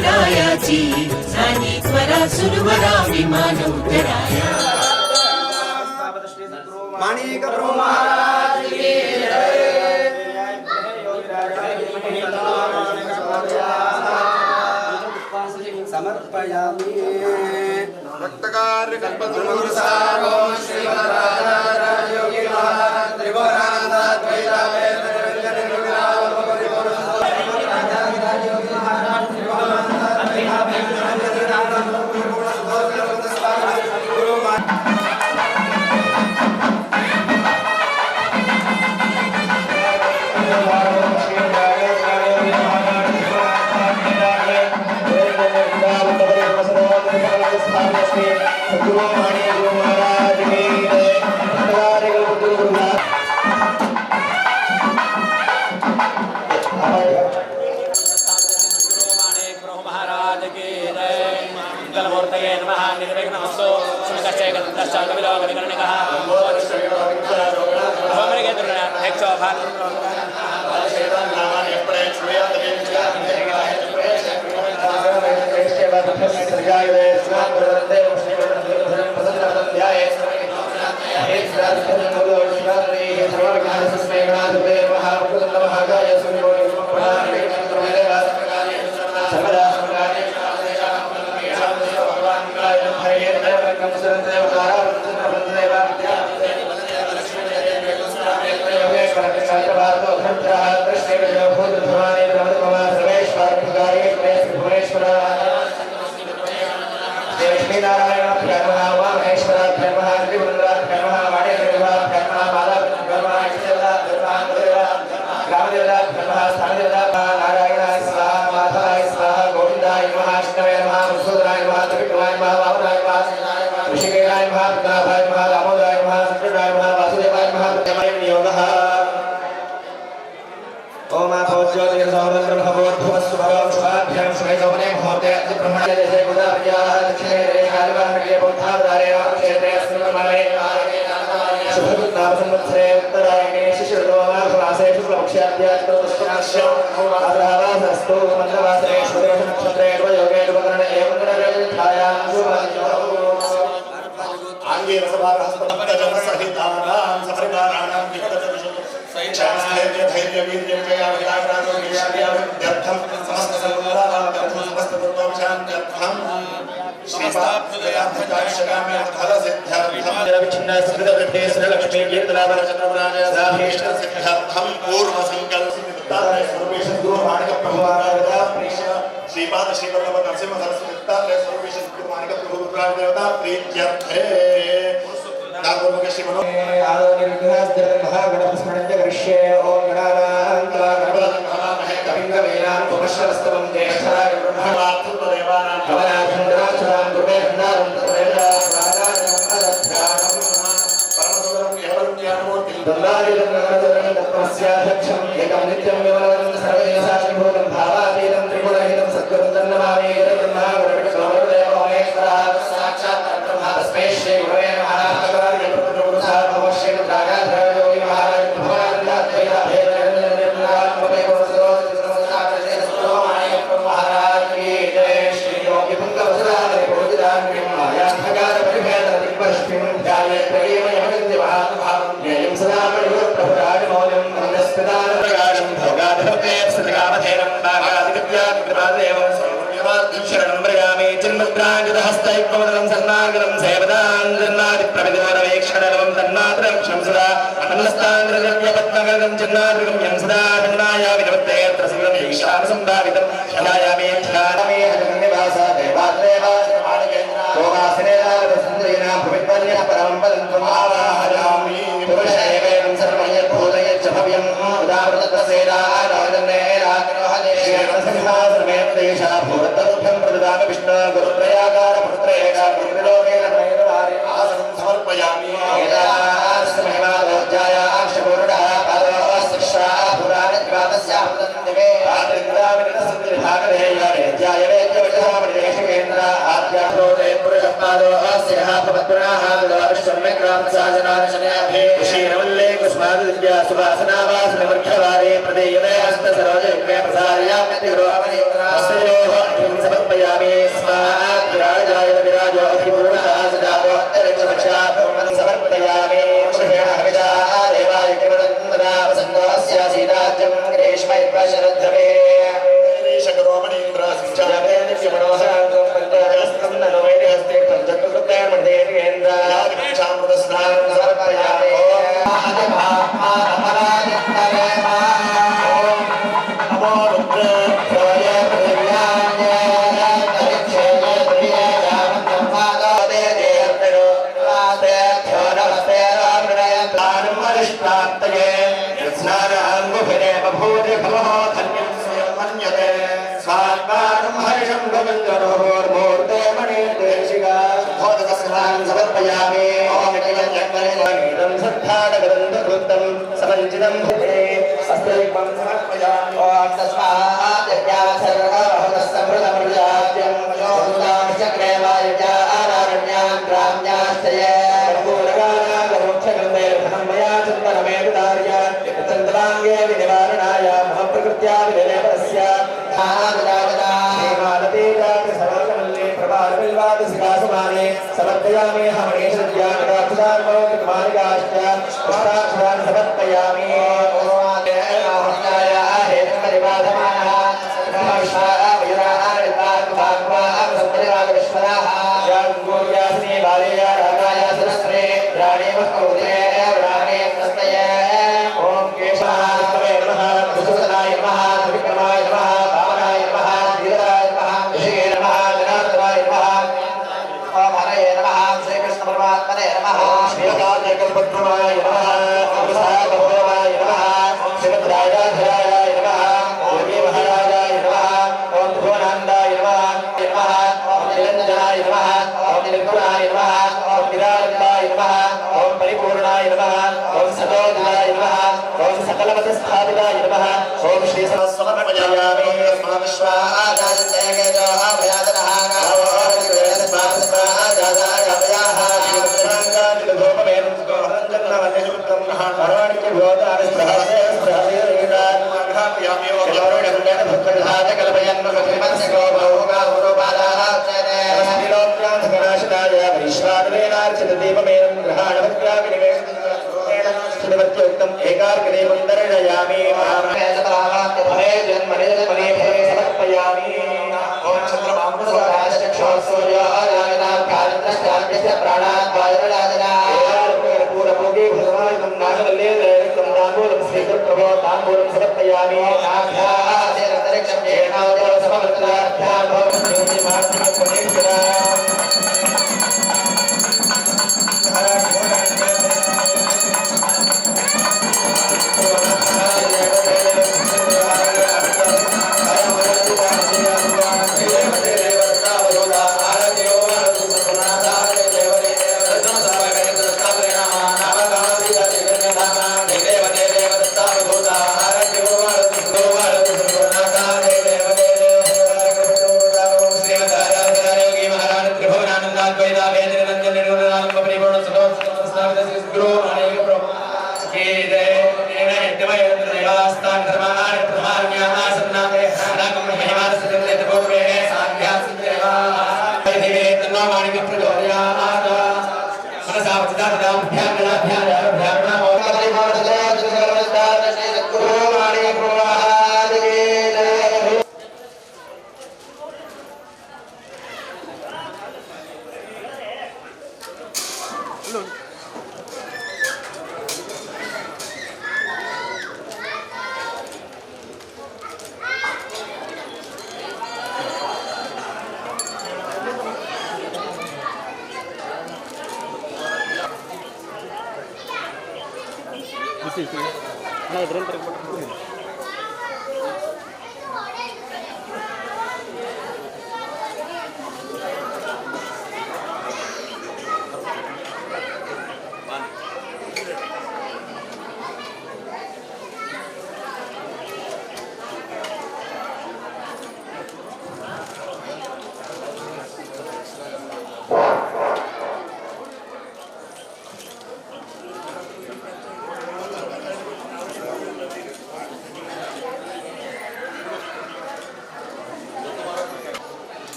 मथुरायाची झाली त्वरा सुरवरा विमान उतराया। माणिक प्रभु महाराज की समर्पयामि। भक्तकार कल्पतरुगुरु सारो श्रीमद् योगी महाराज त्रिभुवनानंद द्वैता वेद निरंजन निर्विकार परिपूर्ण योगी महाराज त्रिभुवनानंद द्वैता वेद निरंजन निर्विकार परिपूर्ण गुरु श्रीपाद श्रीवल्लभ नरसिंह सरस्वती सर्वेश्वर मानिक प्रभु देवता प्रीत्यर्थे नागोर्मुख श्री मनो गणपस्मरणं करिष्ये। ओम गणानां गणपतये कविं कवीनां उपमश्रवस्तवं ज्येष्ठाय ब्रह्मणार्थं देवानां भवनाथन्द्राक्षरां गुरुवे भण्डारं तत्रेन्द्राणां अदध्यानं परमसुन्दरं केवलं ज्ञानमूर्तिं दन्दारितं गणपतिं तत्त्वस्याध्यक्षं एकं नित्यं विमलं सर्वदेशाधिभूतं भावातीतं त्रिगुणरहितं सद्गुरुं तन्नमामि। ब्रह्मा गुरुदेवो महेश्वरः साक्षात् ब्रह्मा तस्मै श्री गुरवे नमः। प्रदेयने हस्त सरोज प्रसार्या समर्पयामि हमेश ज्ञान प्रार्थनां भवति कुमारिकाश्च पुष्पाक्षरान् समर्पयामि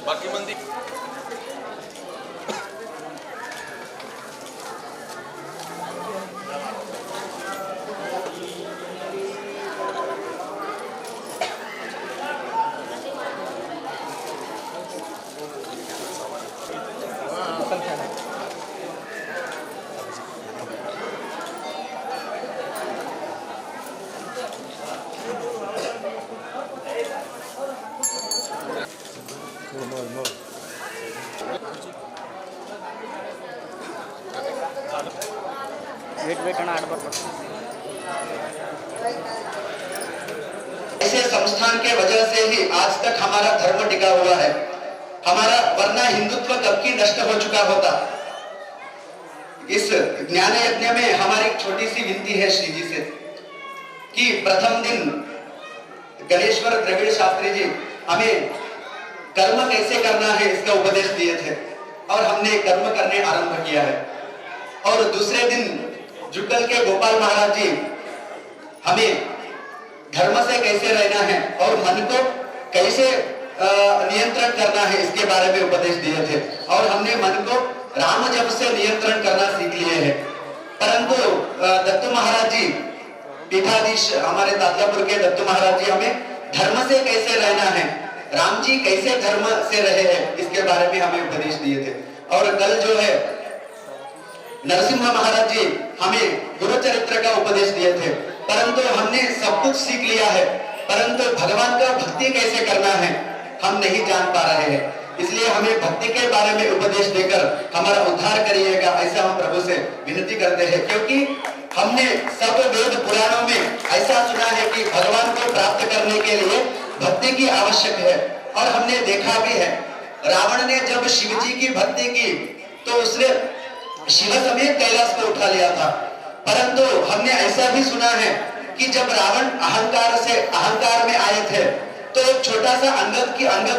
बाकी मंदी ऐसे संस्थान के वजह से ही आज तक हमारा धर्म टिका हुआ है। हमारा वरना हिंदुत्व कब की नष्ट हो चुका होता। इस ज्ञान यज्ञ में हमारी एक छोटी सी विनती है श्री जी से कि प्रथम दिन गणेश्वर द्रविड़ शास्त्री जी हमें कर्म कैसे करना है इसका उपदेश दिए थे और हमने कर्म करने आरंभ किया है। और दूसरे दिन जुगल के गोपाल महाराज जी हमें धर्म से कैसे रहना है और मन को कैसे नियंत्रण करना है इसके बारे में उपदेश दिए थे और हमने मन को राम जप से नियंत्रण करना सीख लिए हैं। परंतु दत्तू महाराज जी पीठाधीश हमारे तात्यापुर के दत्तू महाराज जी हमें धर्म से कैसे रहना है, राम जी कैसे धर्म से रहे हैं इसके बारे में हमें उपदेश दिए थे। और कल जो है नरसिम्हा महाराज जी हमें गुरु चरित्र का उपदेश दिए थे। परंतु हमने सब कुछ सीख लिया है परंतु भगवान का भक्ति कैसे करना है हम नहीं जान पा रहे हैं। इसलिए हमें भक्ति के बारे में उपदेश देकर हमारा उद्धार करिएगा ऐसा हम प्रभु से विनती करते हैं। क्योंकि हमने सब वेद पुराणों में ऐसा सुना है कि भगवान को प्राप्त करने के लिए भक्ति की आवश्यक है। और हमने देखा भी है रावण ने जब शिव जी की भक्ति की तो उसने शिव समेत कैलाश को उठा लिया था। परंतु हमने ऐसा भी सुना है कि जब रावण अहंकार में आए थे तो एक छोटा सा अंगद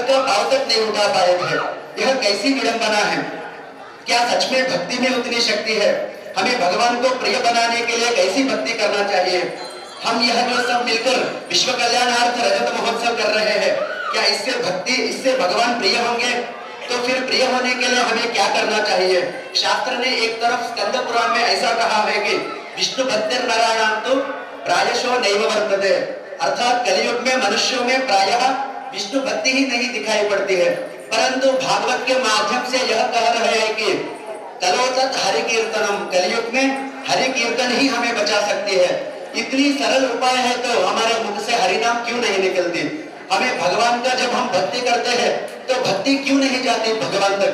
का पांव तक नहीं उठा पाए थे। यह कैसी विडंबना है। क्या सच में भक्ति में उतनी शक्ति है? हमें भगवान को प्रिय बनाने के लिए कैसी भक्ति करना चाहिए? हम यह जो सब मिलकर विश्व कल्याणार्थ रजत महोत्सव कर रहे हैं, क्या इससे भगवान प्रिय होंगे? तो फिर प्रिय होने के लिए हमें क्या करना चाहिए? शास्त्र ने एक तरफ स्कंद पुराण में ऐसा कहा है कि विष्णु भक्तिर नारायण तो प्रायशो नैव वर्तते, अर्थात कलियुग में मनुष्यों में प्रायः विष्णु भक्ति ही नहीं दिखाई पड़ती है। परंतु भागवत के माध्यम से यह कह रहे हैं कि कलोतत हरि कीर्तनम, कलियुग में हरि कीर्तन ही हमें बचा सकती है। इतनी सरल उपाय है तो हमारे मुख से हरि नाम क्यों नहीं निकलती? हमें भगवान का जब हम भक्ति करते हैं तो भक्ति क्यों नहीं जाती भगवान तक?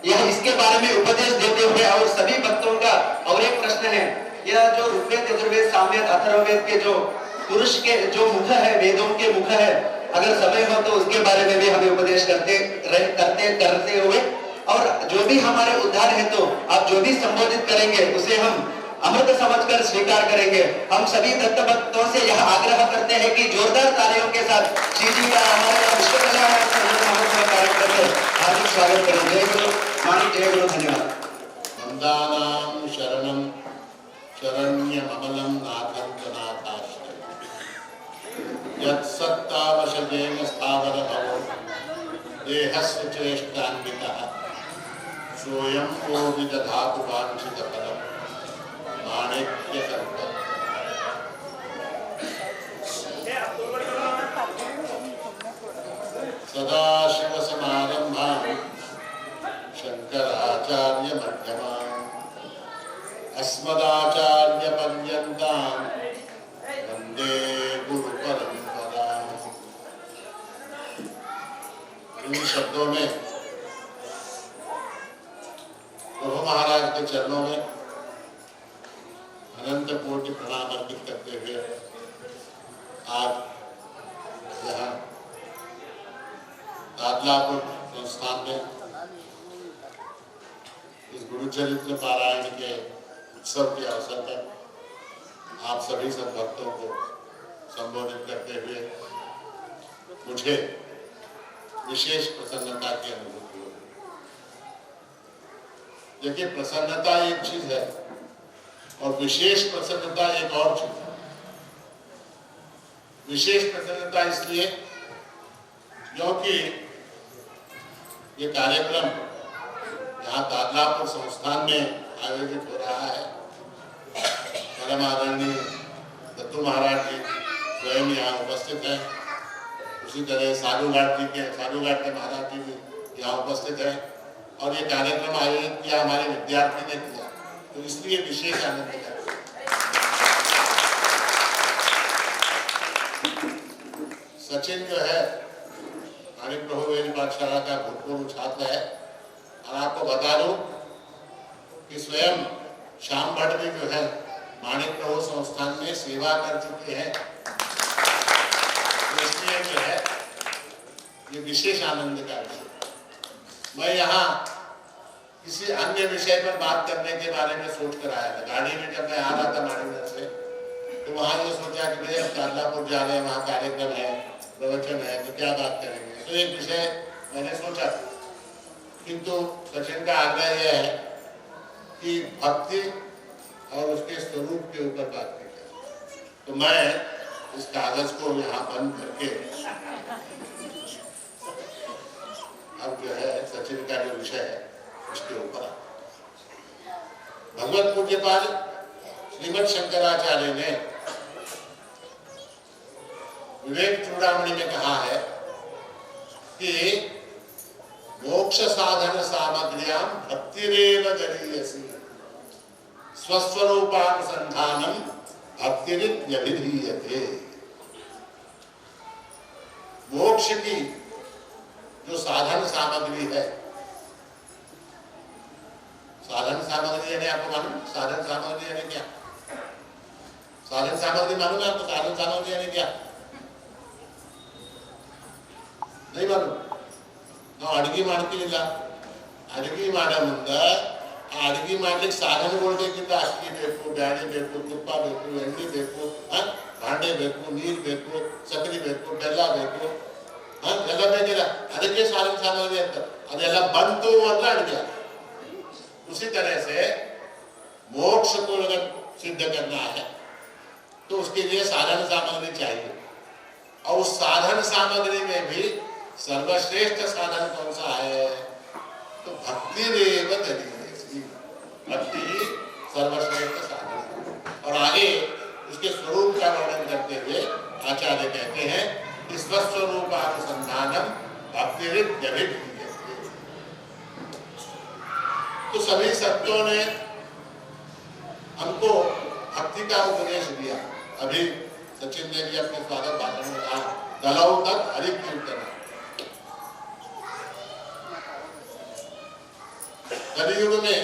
यह इसके बारे में उपदेश देते हुए और सभी भक्तों का और एक प्रश्न है, यह जो ऋग्वेद यजुर्वेद सामवेद अथर्ववेद के जो पुरुष के जो मुख है, वेदों के मुख है, अगर समय हो तो उसके बारे में भी हमें उपदेश करते हुए और जो भी हमारे उद्धार है तो आप जो भी संबोधित करेंगे उसे हम अमृत समझकर स्वीकार करेंगे। हम सभी दत्त भक्तों से यह आग्रह करते हैं कि जोरदार तालियों के साथ श्री जी का हमारे विश्व कल्याणार्थ महोत्सव कार्यक्रम में हार्दिक स्वागत करें। जय गुरु मानिक, जय गुरु, धन्यवाद। वंदानां शरणं शरण्यममलं नाथाश्रय यत्सत्तावशजेन स्थावरभवो देहस्य चेष्टान्वितः सोऽयं को विदधातु वाञ्छितफलम् माणिक्यकल्पः। सदाशिवसमारम्भां शङ्कराचार्यमध्यमाम् अस्मदाचार्यपर्यन्तां वन्दे गुरुपरम्पराम्। इन शब्दों में प्रभु महाराज के चरणों में अनंत कोटि प्रणाम अर्पित करते हुए आज यहाँ तादलापुर संस्थान में इस गुरुचरित्र पारायण के उत्सव के अवसर पर आप सभी सब भक्तों को संबोधित करते हुए मुझे विशेष प्रसन्नता की अनुभूति हुई। देखिए, प्रसन्नता एक चीज है और विशेष प्रसन्नता एक और चीज है। विशेष प्रसन्नता इसलिए क्योंकि ये कार्यक्रम यहाँ तादलापुर संस्थान में आयोजित हो रहा है। परम आदरणीय दत्तू महाराज जी स्वयं यहाँ उपस्थित हैं। उसी तरह साधुघाट के महाराज जी भी यहाँ उपस्थित हैं और ये कार्यक्रम आयोजित किया हमारे विद्यार्थी ने किया, तो इसलिए विशेष आनंद है। सचिन जो है हमारे प्रभु वेद पाठशाला का भूतपूर्व छात्र है और आपको बता दूं कि स्वयं श्याम भट्ट भी जो है माणिक प्रभु संस्थान में सेवा कर चुके हैं, तो इसलिए जो है ये विशेष आनंद का विषय। मैं यहाँ किसी अन्य विषय पर बात करने के बारे में सोच कर आया था। गाड़ी में जब मैं आ रहा था माणिकनगर से, तो वहाँ ये सोचा कि भैया तादलापुर जा रहे हैं, वहाँ कार्यक्रम है, प्रवचन है, तो क्या बात करेंगे। तो एक विषय मैंने सोचा, किंतु सचिन का आग्रह यह है कि भक्ति और उसके स्वरूप के ऊपर बात की। तो मैं इस कागज को यहाँ बंद करके अब जो है सचिन का जो विषय है उसके ऊपर भगवत पूज्यपाद श्रीमद शंकराचार्य ने विवेक चूड़ामणि में कहा है कि मोक्ष साधन सामग्र्याम भक्तिरेव गरीयसी स्वस्वरूपानुसंधानम भक्तिरित्यभिधीयते। मोक्ष की जो साधन सामग्री है, साधन सामग्री यानी आपको मालूम, साधन सामग्री यानी क्या? साधन सामग्री मालूम है आपको? साधन सामग्री यानी क्या? नहीं मालूम? ನಾವು ಅಡಿಗೆ ಮಾಡ್ತೀವಿಲ್ಲ, ಅಡಿಗೆ ಮಾಡೋ ಮುಂದೆ ಆ ಅಡಿಗೆ ಮಾಡ್ಲಿಕ್ಕೆ ಸಾಧನಗಳಿಗಿಂತ ಅಕ್ಕಿ ಬೇಕು, ಬ್ಯಾಳೆ ಬೇಕು, ತುಪ್ಪ ಬೇಕು, ಎಣ್ಣೆ ಬೇಕು, ಭಾಂಡೆ ಬೇಕು, ನೀರು ಬೇಕು, ಸಕ್ಕರೆ ಬೇಕು, ಬೆಲ್ಲ ಬೇಕು, ಎಲ್ಲ ಬೇಕಿಲ್ಲ, ಅದಕ್ಕೆ ಸಾಧನ ಸಾಮಗ್ರಿ ಅಂತ। ಅದೆಲ್ಲ ಬಂತು ಅಂದ್ರೆ ಅಡಿಗೆ। उसी तरह से मोक्ष को अगर सिद्ध करना है तो उसके लिए साधन सामग्री चाहिए, और उस साधन सामग्री में भी सर्वश्रेष्ठ साधन कौन सा है? तो भक्ति रेव गरीयसी, भक्ति ही सर्वश्रेष्ठ साधन। और आगे उसके स्वरूप का वर्णन करते हुए आचार्य कहते हैं कि स्वस्वरूपानुसंधानम भक्तिरित्यभिधीयते। तो सभी संतों ने हमको भक्ति का उपदेश दिया। अभी सचिन ने भी अपने स्वागत भाषण में कहा, कलौ तक हरि कीर्तन। कलियुग में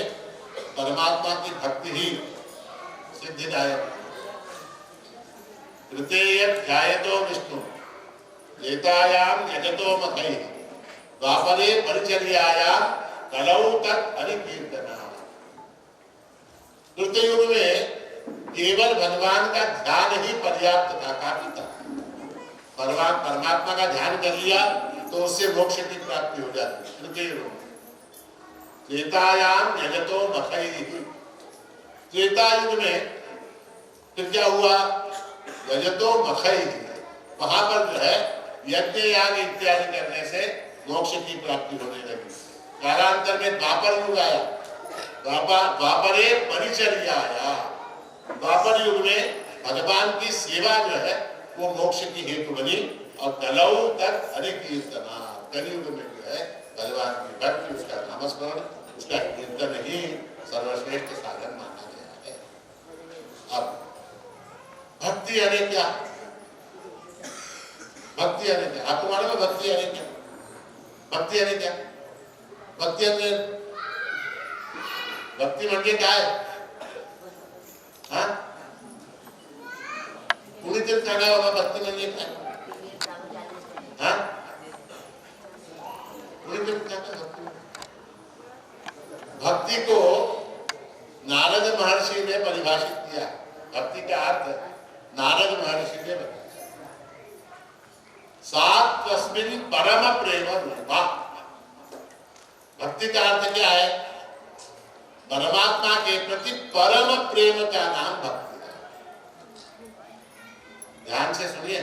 परमात्मा की भक्ति ही सिद्धिदायक। ध्यायतो विष्णु एतायाम यजतो मखैः द्वापरे परिचर्यायाम कलौ तक हरि कीर्तना। कृतयुग में केवल भगवान का ध्यान ही पर्याप्त था, काफी था। परमात्मा का ध्यान कर लिया तो उससे मोक्ष की प्राप्ति हो जाती। कृतयुग में त्रेतायाम यजतो मखैः, त्रेता युग में फिर क्या हुआ? यजतो मखैः, वहां पर जो है यज्ञ याग इत्यादि करने से मोक्ष की प्राप्ति होने लगी। कालांतर में द्वापर युग आया, द्वापरे परिचर्या आया। द्वापर युग में भगवान की सेवा जो है वो मोक्ष की हेतु बनी, और कलौ तक हरि कीर्तना, कलियुग में जो है भगवान की भक्ति, उसका नामस्मरण, उसका कीर्तन ही सर्वश्रेष्ठ साधन माना गया है। अब भक्ति यानी क्या? भक्ति यानी क्या आपको मालूम है? भक्ति यानी क्या? भक्ति यानी क्या? भक्ति म्हणजे काय? हाँ, कुणीतरी सांगा बाबा, भक्ती म्हणजे काय? हाँ, कुणीतरी सांगा भक्ती। भक्ति को नारद महर्षि ने परिभाषित किया। भक्ति का अर्थ नारद महर्षि ने बताया, सात्वस्मिन् परम प्रेम रूपा। भक्ति का अर्थ क्या है? परमात्मा के प्रति परम प्रेम का नाम भक्ति है। ध्यान से सुनिए,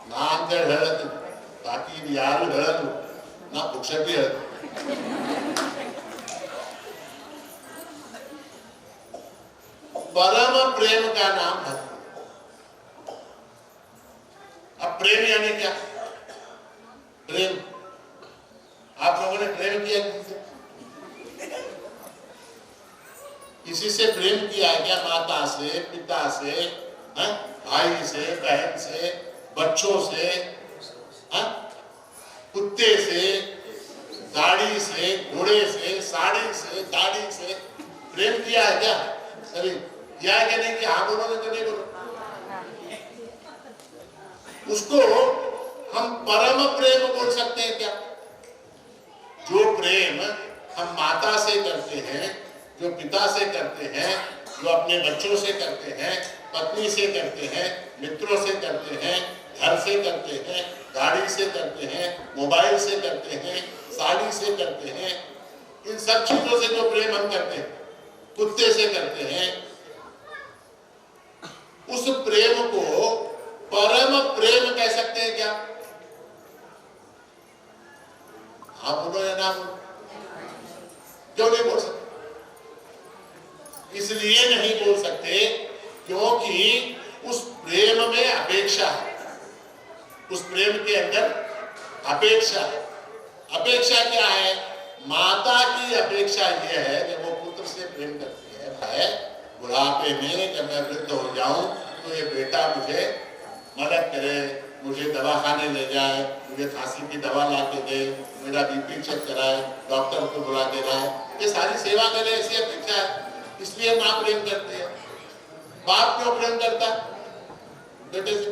नाम के हरत बाकी यार हरत ना पुक्षक भी हरत। परम प्रेम का नाम भक्ति। अब प्रेम यानी क्या? प्रेम, आप लोगों ने प्रेम किया किसी से? प्रेम किया है क्या? माता से, पिता से, भाई से, बहन से, बच्चों से, कुत्ते से, गाड़ी से, घोड़े से, साड़ी से, गाड़ी से प्रेम किया है क्या कभी? किया है क्या नहीं किया? हाँ बोलो नहीं तो नहीं बोलो। उसको हम परम प्रेम बोल सकते हैं क्या? जो प्रेम हम माता से करते हैं, जो पिता से करते हैं, जो अपने बच्चों से करते हैं, पत्नी से करते हैं, मित्रों से करते हैं, घर से करते हैं, गाड़ी से करते हैं, मोबाइल से करते हैं, साड़ी से करते हैं, इन सब चीजों से जो प्रेम हम करते हैं, कुत्ते से करते हैं, उस प्रेम को परम प्रेम कह सकते हैं क्या? आप बोलो या ना बोलो? क्यों नहीं बोल सकते? इसलिए नहीं बोल सकते क्योंकि उस प्रेम में अपेक्षा है, उस प्रेम के अंदर अपेक्षा है। अपेक्षा क्या है? माता की अपेक्षा यह है जब वो पुत्र से प्रेम करती है, बुढ़ापे में जब मैं वृद्ध हो जाऊं तो ये बेटा मुझे मदद करे, मुझे दवाखाने ले जाए, मुझे खांसी की दवा ला के दे, मेरा बीपी चेक कराए, डॉक्टर को बुला के लाए, ये सारी सेवा करे, ऐसी अपेक्षा है। इसलिए माँ प्रेम करती है। बाप क्यों प्रेम करता है बेटे से?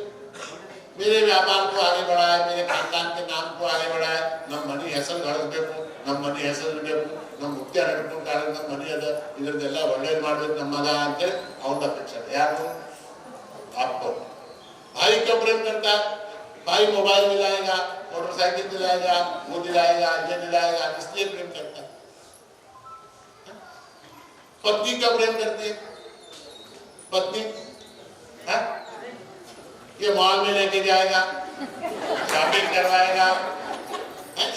मेरे व्यापार को आगे बढ़ाए, मेरे खानदान के नाम को आगे बढ़ाए, ನಮ್ಮ ಮನೆ ಹೆಸರು ಗಳಿಸಬೇಕು, ನಮ್ಮ ಮನೆ ಹೆಸರು ಇರಬೇಕು, ನಮ್ಮ ಮುಖ್ಯ ನಡ್ಕೊಂಡು ನಮ್ಮ ಮನೆ ಅದ, ಇದರದೆಲ್ಲ ಒಳ್ಳೇದು ಮಾಡ್ಬೇಕು ನಮ್ಮ ಮಗ ಅಂತ ಅವನ ಅಪೇಕ್ಷೆ है। ಯಾರು? आपको। भाई क्यों प्रेम करता है? भाई मोबाइल दिलाएगा, मोटरसाइकिल दिलाएगा, वो दिलाएगा, ये दिलाएगा, इसलिए प्रेम करता है। पत्नी क्यों प्रेम करती है? पत्नी है? ये मॉल में लेके जाएगा, शॉपिंग करवाएगा,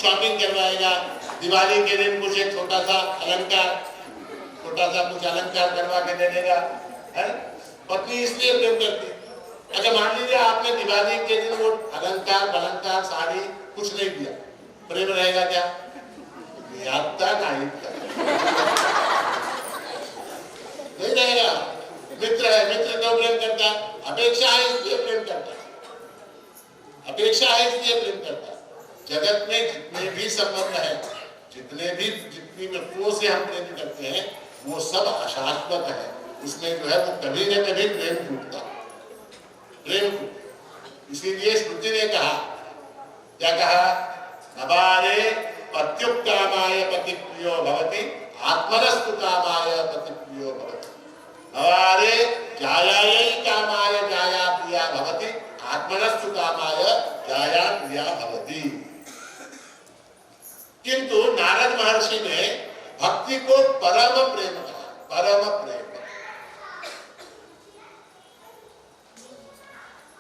शॉपिंग करवाएगा, दिवाली के दिन कुछ एक छोटा सा कुछ अलंकार करवा के दे देगा, है? पत्नी इसलिए प्रेम करती है। अच्छा मान लीजिए आपने दिवाली के दिन वो अलंकार साड़ी कुछ नहीं दिया, प्रेम रहेगा क्या? नहीं रहेगा। मित्र है, मित्र क्यों प्रेम करता है? अपेक्षा है इसलिए प्रेम करता है, अपेक्षा है इसलिए प्रेम करता है। जगत में जितने भी संबंध है, जितनी वस्तुओं से हम प्रेम करते हैं वो सब अशाश्वत है, उसमें जो है वो कभी न कभी प्रेम टूटता, प्रेम। इसीलिए स्मृति ने कहा, क्या कहा? नवारे पत्युक्कामाय पति प्रियो भवति, आत्मनस्तु कामाय पति प्रियो भवति। नवारे जायायै कामाय जाया प्रिया भवति, आत्मनस्तु कामाय जाया प्रिया भवति। किंतु नारद महर्षि ने भक्ति को परम प्रेम कहा, परम प्रेम।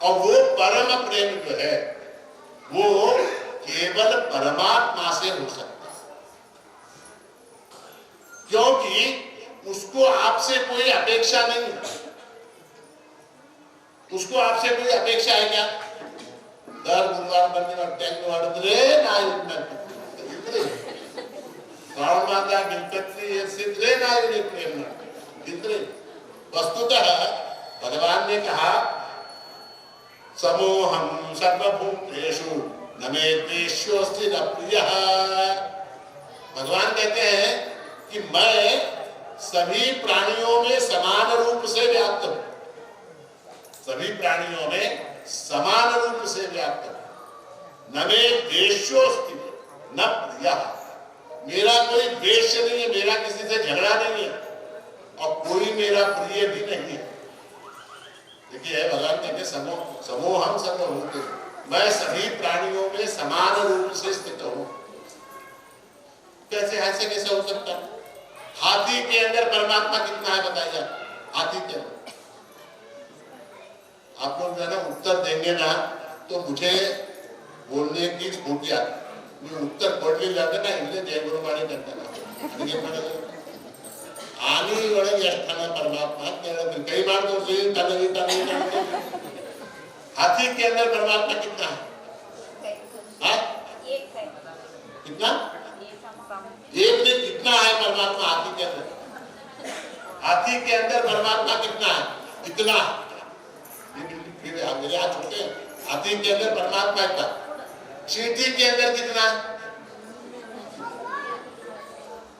और वो परम प्रेम जो है वो केवल परमात्मा से हो सकता है, क्योंकि उसको आपसे कोई अपेक्षा नहीं है। उसको आपसे कोई अपेक्षा है क्या? दर गुरुवार बनने और टैंक वाले ना इतने प्राण माता गिनपत्नी सिद्धे ना प्रेम इतने। वस्तुतः भगवान ने कहा समोहम सर्वभूतेषु न मे द्वेष्योऽस्ति न प्रियः। भगवान कहते हैं कि मैं सभी प्राणियों में समान रूप से व्याप्त हूं, सभी प्राणियों में समान रूप से व्याप्त हूं। न मे द्वेष्योऽस्ति न प्रियः, मेरा कोई द्वेष नहीं है, मेरा किसी से झगड़ा नहीं है और कोई मेरा प्रिय भी नहीं है। देखिए भगवान कहते समोहम सर्वभूतेषु, मैं सभी प्राणियों में समान रूप से स्थित हूं। कैसे ऐसे कैसे हो सकता है? हाथी के अंदर परमात्मा कितना है बताइए? हाथी के अंदर आप लोग जो है ना उत्तर देंगे ना तो मुझे बोलने की स्फूर्ति आती। उत्तर पढ़ जाते ना इनले जय गुरुवाणी करता आनी ಒಳಗೆ ಎಷ್ಟು परमात्मा कई बार तो हाथी के अंदर परमात्मा कितना है? कितना? एक ने कितना है परमात्मा हाथी के अंदर? हाथी के अंदर परमात्मा कितना है? इतना। मेरे हाथ छोटे, हाथी के अंदर परमात्मा इतना। चींटी के अंदर कितना है?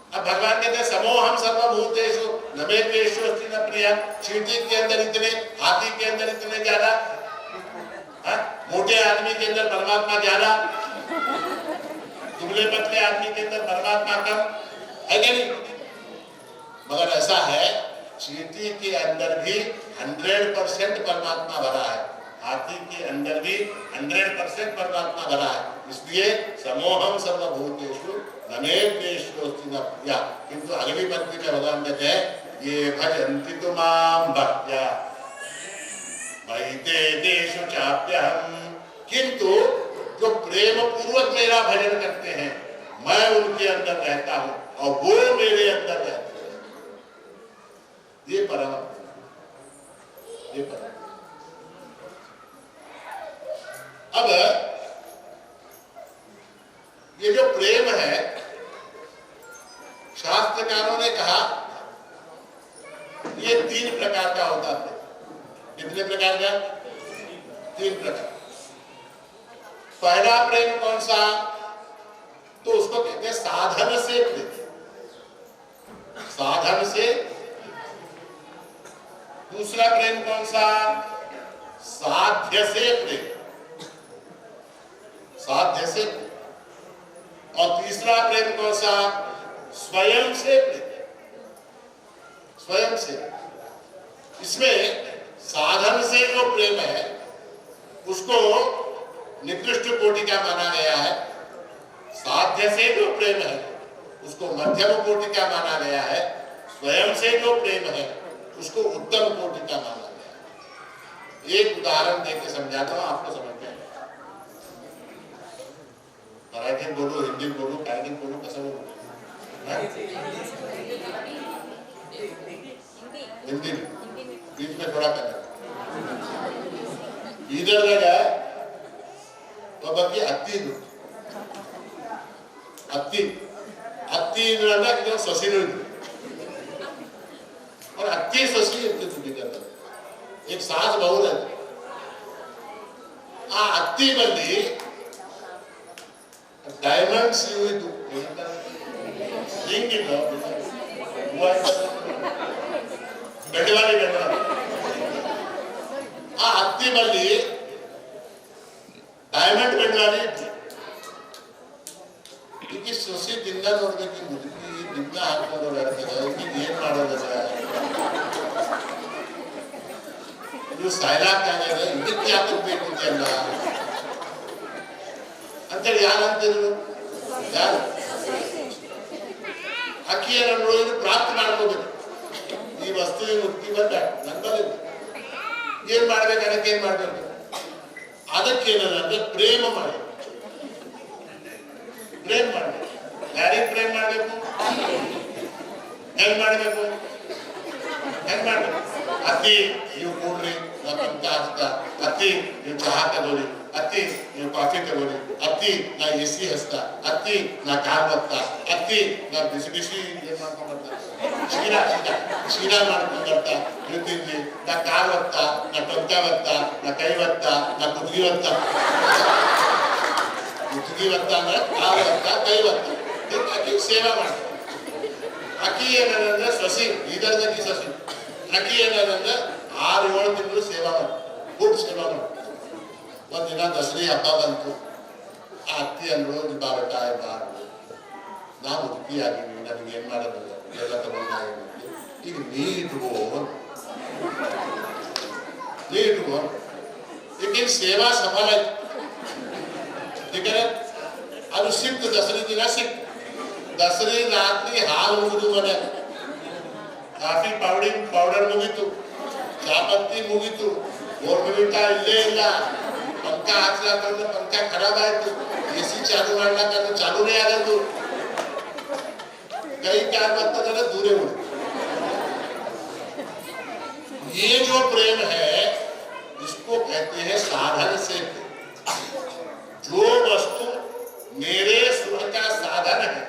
अब भगवान कहते हैं समोहम सर्वभूतेषु नमे द्वेषोऽस्ति न प्रिया। चींटी के अंदर इतने, हाथी के अंदर इतने ज्यादा, मोटे आदमी के अंदर परमात्मा ज्यादा, दुबले पतले आदमी के अंदर परमात्मा कम है कि नहीं? मगर ऐसा है, चींटी के अंदर भी 100% परमात्मा भरा है, हाथी के अंदर भी 100% परमात्मा भरा है। इसलिए समोहम सर्वभूतेषु न मे द्वेषोऽस्ति न प्रिया। किंतु अगली पंक्ति में भगवान कहते हैं ये भजन्ति तु मां भक्त्या मयि ते तेषु चाप्यहम्। किंतु जो प्रेम पूर्वक मेरा भजन करते हैं, मैं उनके अंदर रहता हूं और वो मेरे अंदर रहते हैं। ये परम, ये परम। अब ये जो प्रेम है, शास्त्रकारों ने कहा ये 3 प्रकार का होता है। कितने प्रकार का? 3 प्रकार। पहला प्रेम कौन सा? तो उसको कहते हैं साधन से प्रेम, साधन से। दूसरा प्रेम कौन सा? साध्य से प्रेम, साध्य से। और तीसरा प्रेम कौन सा? स्वयं से प्रेम, स्वयं से। इसमें साधन से जो प्रेम है उसको निकृष्ट कोटि का माना गया है, साध्य से जो प्रेम है उसको मध्यम कोटि का माना गया है, स्वयं से जो प्रेम है उसको उत्तम कोटि का माना गया है। एक उदाहरण देकर समझाता हूं, आपको समझ में आएगा। मराठी बोलो, हिंदी बोलो, कायदे बोलो, कसं बोलो? हिंदी बीच में थोड़ा करना। इधर लगा तो बाकी अति अति अति लगा कि ससी और अति ससी एक सास बहु रहते आ अति बंदी डायमंड्स हुई ಬೆಡವಾಡಿ ಆ ಹತ್ತಿ ಬಲ್ಲಿ ಡೈಮಂಡ್ ಬೆಡವಾಡಿ ಈಗ ಸೊಸಿ ದಿನ ನೋಡ್ಬೇಕು, ಮುದುಕಿ ದಿನ ಹಾಕೋದು ಹೇಳ್ತದೆ, ಏನ್ ಮಾಡೋದ ಇದು ಸಾಯ್ಲಾಕಾಗ್ಯದ, ಇದಕ್ಕೆ ಯಾಕೆ ಬೇಕು ಅಲ್ಲ ಅಂತೇಳಿ ಯಾರಂತಿದ್ರು? ಯಾರು ಅಕ್ಕಿಯನ್ನು ನೋಡಿದ್ರೆ ಪ್ರಾಪ್ತಿ ಮಾಡ್ಕೋಬೇಕು. ಈ ವಸ್ತುವಿನ ಮುಕ್ತಿ ಬಂದ ನಂಬಲ್ಲಿ ಏನ್ ಮಾಡ್ಬೇಕು, ಅದಕ್ಕೆ ಏನ್ ಮಾಡ್ಬೇಕು? ಅದಕ್ಕೇನಂದ್ರೆ ಪ್ರೇಮ ಮಾಡಬೇಕು, ಪ್ರೇಮ ಮಾಡ್ಬೇಕು. ಯಾರಿಗೆ ಪ್ರೇಮ ಮಾಡ್ಬೇಕು? ಹೆಂಗ್ ಮಾಡ್ಬೇಕು? ಹೆಂಗ್ ಮಾಡ್ಬೇಕು? ಅತಿ ನೀವು ಕೂಡ್ರಿ, ನಾ ಪಂಚ ಹಚ್ತ, ಅತಿ ನೀವು ಚಹಾ ತಗೋರಿ, ಅತಿ ನೀವು ಕಾಫಿ ತಗೋರಿ, ಅತಿ ನಾ ಎಸಿ ಹಚ್ತ, ಅತಿ ನಾ ಕಾರ್ ಬತ್ತ, ಅತಿ ನಾ ಬಿಸಿ ಬಿಸಿ ಏನ್ ಮಾಡ್ಕೊಂಡ್ ಬರ್ತಾರೆ, ಶೀರಾ ಶೀರಾ ಮಾಡ್ಕೊಂಡ್ ಬರ್ತಾ ಇರ್ತಿದ್ವಿ. ನಾ ಕಾರ್ ಬತ್ತ, ನಾ ಟೊಂಕ ಬತ್ತ, ನಾ ಕೈ ಬತ್ತ, ನಾ ಕುದ್ಗಿ ಬತ್ತ. ಕುದ್ಗಿ ಬತ್ತ ಅಂದ್ರೆ ಕಾರ್ ಬತ್ತ, ಕೈ ಬತ್ತ. ಆಕಿ ಸೇವಾ ಮಾಡ್ತಾರೆ. ಆಕಿ ಏನಂದ್ರೆ ಸಸಿ, ಇದರದಲ್ಲಿ ಸಸಿ. ಆಕಿ ಏನಂದ್ರೆ 6-7 ತಿಂಗಳು ಸೇವಾ ಮಾಡಿ, ಫುಡ್ ಸೇವಾ ಮಾಡಿ. ಒಂದಿನ ದಸರಿ ಹಬ್ಬ ಬಂತು. ಆ ಅತ್ತಿ ಅಂದ್ರು, ಬಾ ಬೆಟ್ಟ ಬಾ, ನಾ ಮುದುಕಿ ಆಗಿವಿ, ನನಗೆ ಏನ್ ಮಾಡೋದಿಲ್ಲ, ಎಲ್ಲ ತಗೊಂಡು ಈಗ ನೀ ಇಟ್ಕೋ, ನೀ ಇಟ್ಕೋ. लेकिन सेवा सफल है, ठीक है? ಅದು ಸಿಕ್ತು, ದಸರಿ ದಿನ ಸಿಕ್ತು. ದಸರಿ ರಾತ್ರಿ ಹಾಲು ಮುಗಿದು ಮನೆ, ಕಾಫಿ ಪೌಡರ್ ಮುಗೀತು, ಚಾಪತ್ತಿ ಮುಗೀತು, ಗೋರ್ಮೆಂಟ ಇಲ್ಲೇ ಇಲ್ಲ. ಪಂಕ ಹಾಕ್ಲಾಕಂದ್ರೆ ಪಂಕ ಖರಾಬ್ ಆಯ್ತು, ಎಸಿ ಚಾಲು ಮಾಡ್ಲಾಕಂದ್ರೆ ಚಾಲೂನೇ ಆಗದು. ಕೈ ಕ್ಯಾರ್ ಬರ್ತದಲ್ಲ दूरे उड़। ये जो प्रेम है इसको कहते हैं साधन से। जो वस्तु मेरे सुख का साधन है,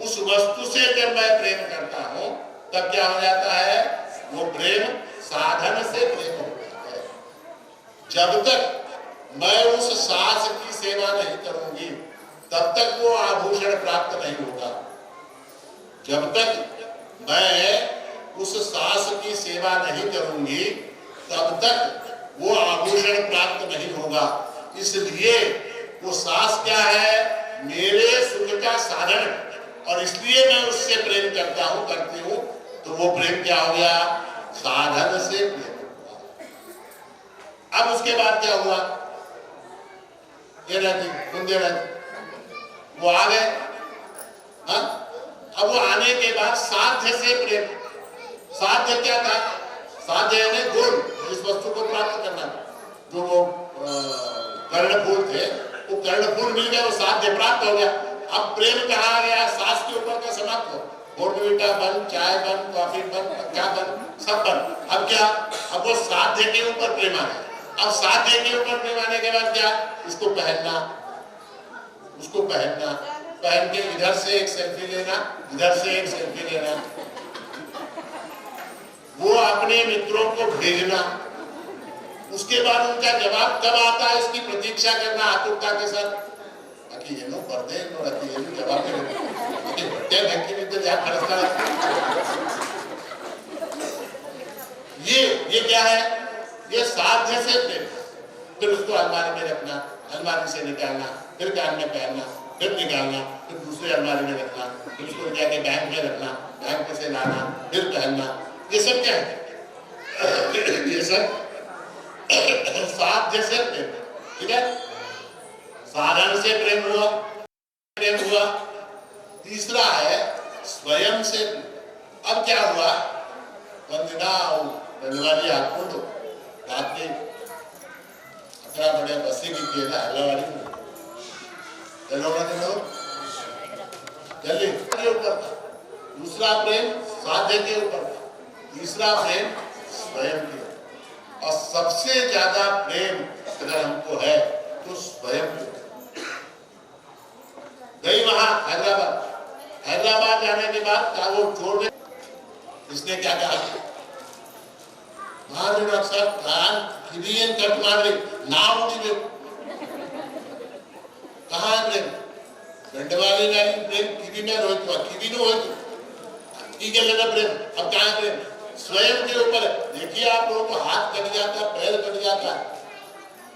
उस वस्तु से जब मैं प्रेम करता हूं तब क्या हो जाता है? वो प्रेम साधन से प्रेम होता है। जब तक मैं उस सास की सेवा नहीं करूंगी तब तक वो आभूषण प्राप्त नहीं होगा। जब तक मैं उस सास की सेवा नहीं करूंगी तब तक वो आभूषण प्राप्त नहीं होगा। इसलिए वो सास क्या है, मेरे सुख का साधन, और इसलिए मैं उससे प्रेम करता हूं, करती हूं। तो वो प्रेम क्या हो गया, साधन से प्रेम। अब उसके बाद क्या हुआ, ये रहती वो आ गए। हाँ, अब वो आने के बाद साध्य से प्रेम। साध्य क्या था, साध्य यानी गुण, इस वस्तु को प्राप्त करना। जो वो कर्णफूल थे, वो कर्णफूल मिल गया, वो साध्य प्राप्त हो गया। अब प्रेम कहा आ गया, सास के ऊपर का समाप्त हो, बोर्नवीटा बन, चाय बन, कॉफी बन, क्या बन, सब बन। अब क्या, अब वो साध्य के ऊपर प्रेम आ गया। अब साध्य के ऊपर प्रेम आने के बाद क्या, इसको पहनना, उसको पहनना, पहन के इधर से एक सेल्फी लेना, इधर से एक सेल्फी लेना, वो अपने मित्रों को भेजना। उसके बाद उनका जवाब कब आता है, इसकी प्रतीक्षा करना आतुरता के साथ। बाकी ये लोग पढ़ते हैं, तो रहती है जवाब क्या ढंग की तो जहाँ खर्चता ये क्या है, ये साध्य से प्रेम। फिर उसको अलमारी में रखना, अलमारी से निकालना, फिर कान में पहनना, फिर निकालना, फिर दूसरे अलमारी में रखना, फिर उसको जाके बैंक में रखना, बैंक से लाना, फिर पहनना। ये सब क्या है, ये सब साध्य से प्रेम। ठीक है, साधन से प्रेम हुआ, प्रेम हुआ। तीसरा है स्वयं से। अब क्या हुआ, वंदना धन्यवादी आपको तो रात के 18 बड़े बसे की थी ना हल्लावाड़ी में, जल्दी के ऊपर था। दूसरा प्रेम साध्य के ऊपर था, तीसरा प्रेम स्वयं के ऊपर, और सबसे ज्यादा प्रेम अगर हमको है तो स्वयं के ऊपर। गई वहां हैदराबाद, हैदराबाद जाने के बाद क्या वो छोड़ने, इसने क्या कहा, मार रहे अक्सर कान किबियन कट मार रही ना उठी, कहाँ है प्रेम, गंडवाली गाड़ी प्रेम किबी में रोहित हुआ, किबी में होती ठीक है लगा प्रेम। अब कहाँ प्रेम, स्वयं के ऊपर। देखिए आप लोगों को हाथ कट जाता है, पैर कट जाता है,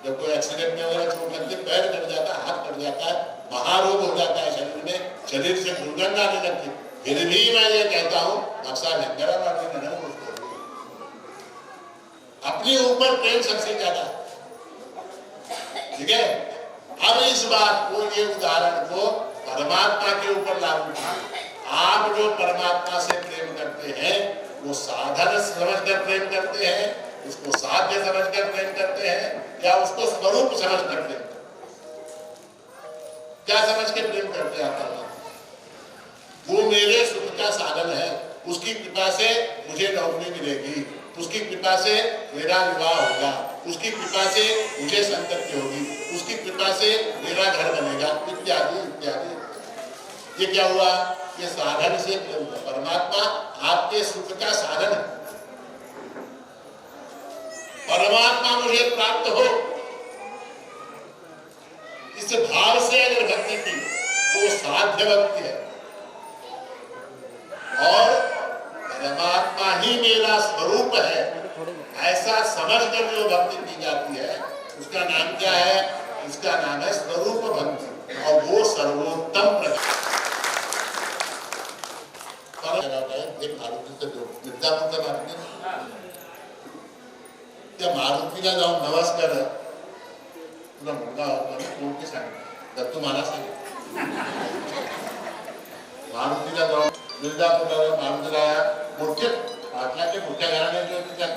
जब कोई एक्सीडेंट में वगैरह चोट लगती है, पैर कट जाता है, हाथ कट जाता है, महारोग हो जाता है शरीर में, शरीर से दुर्गंध आने लगती। फिर भी मैं ये कहता हूँ नक्शा नहीं अपने ऊपर प्रेम सबसे ज्यादा। ठीक है, अब इस बात को, ये उदाहरण को परमात्मा के ऊपर लागू कीजिए। आप जो परमात्मा से प्रेम करते हैं वो साधन समझकर प्रेम करते हैं, उसको साध्य समझकर प्रेम करते हैं, या उसको स्वरूप समझकर प्रेम करते हैं? क्या समझ के प्रेम करते हैं आप? वो मेरे सुख का साधन है, उसकी कृपा से मुझे नौकरी मिलेगी, उसकी कृपा से मेरा विवाह होगा, उसकी कृपा से मुझे संतति होगी, उसकी कृपा से मेरा घर बनेगा, इत्यादि इत्यादि। ये क्या हुआ, ये साधन से प्रेम। परमात्मा आपके सुख का साधन है। परमात्मा मुझे प्राप्त हो, इस भाव से अगर भक्ति की तो साध्य भक्ति है, और परमात्मा ही मेरा स्वरूप है ऐसा समझकर जो भक्ति की जाती है उसका नाम क्या है, उसका नाम है स्वरूप भक्ति, और वो सर्वोत्तम प्रकार। मारुतीला जाऊन नमस्कार तुला मुलगा कोणती सांगितलं, दत्तू मला सांगितलं। मारुतीला जाऊन मिर्जापूरला मारुतीला मोठे पाटलाचे मोठ्या घराणे जे होते त्या